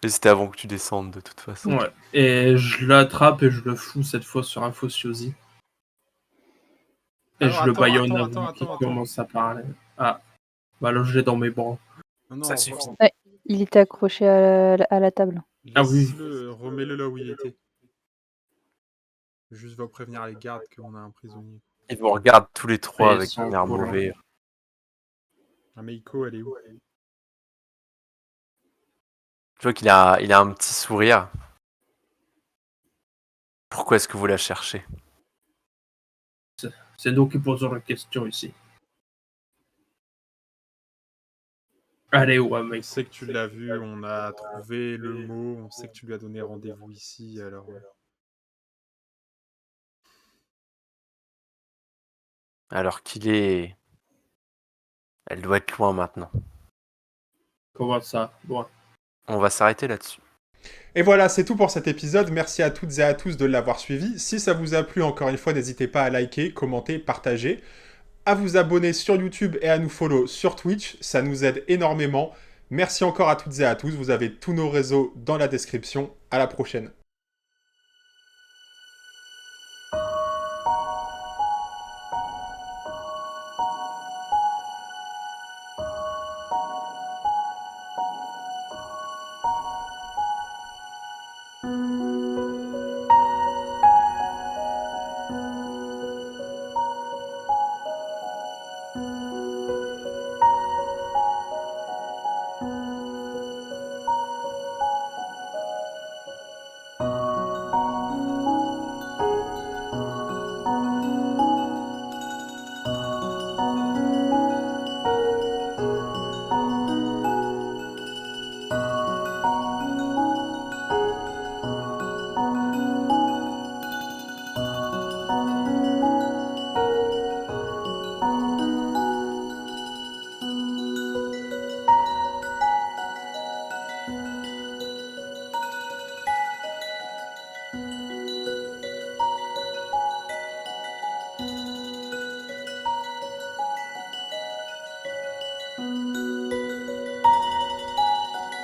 Speaker 2: Et c'était avant que tu descendes, de toute façon.
Speaker 4: Ouais. Et je l'attrape et je le fous cette fois sur un Fossiosi. Et
Speaker 1: Alors,
Speaker 4: je le
Speaker 1: attends,
Speaker 4: baillonne
Speaker 1: attends,
Speaker 4: avant qu'il
Speaker 1: attends.
Speaker 4: commence à parler. Ah, bah là je l'ai dans mes bras.
Speaker 1: Non,
Speaker 2: Ça suffit.
Speaker 3: Il était accroché à la table.
Speaker 4: Ah oui.
Speaker 1: Laisse-le, remets-le là où il était. Juste va prévenir les gardes qu'on a un prisonnier.
Speaker 2: Ils vous regardent tous les trois
Speaker 4: Et
Speaker 2: avec
Speaker 4: sans
Speaker 2: un air
Speaker 4: courant.
Speaker 2: mauvais.
Speaker 1: Ameiko, elle est où?
Speaker 2: Tu vois qu'il a un petit sourire. Pourquoi est-ce que vous la cherchez?
Speaker 4: C'est nous qui posons la question ici. Allez, ouais,
Speaker 1: On
Speaker 4: mec.
Speaker 1: sait que tu l'as vu, on a trouvé le mot, on sait que tu lui as donné rendez-vous ici, alors...
Speaker 2: Alors qu'il est... Elle doit être loin maintenant.
Speaker 4: Comment ça? Bon.
Speaker 2: On va s'arrêter là-dessus.
Speaker 1: Et voilà, c'est tout pour cet épisode. Merci à toutes et à tous de l'avoir suivi. Si ça vous a plu, encore une fois, n'hésitez pas à liker, commenter, partager, à vous abonner sur YouTube et à nous follow sur Twitch. Ça nous aide énormément. Merci encore à toutes et à tous. Vous avez tous nos réseaux dans la description. À la prochaine.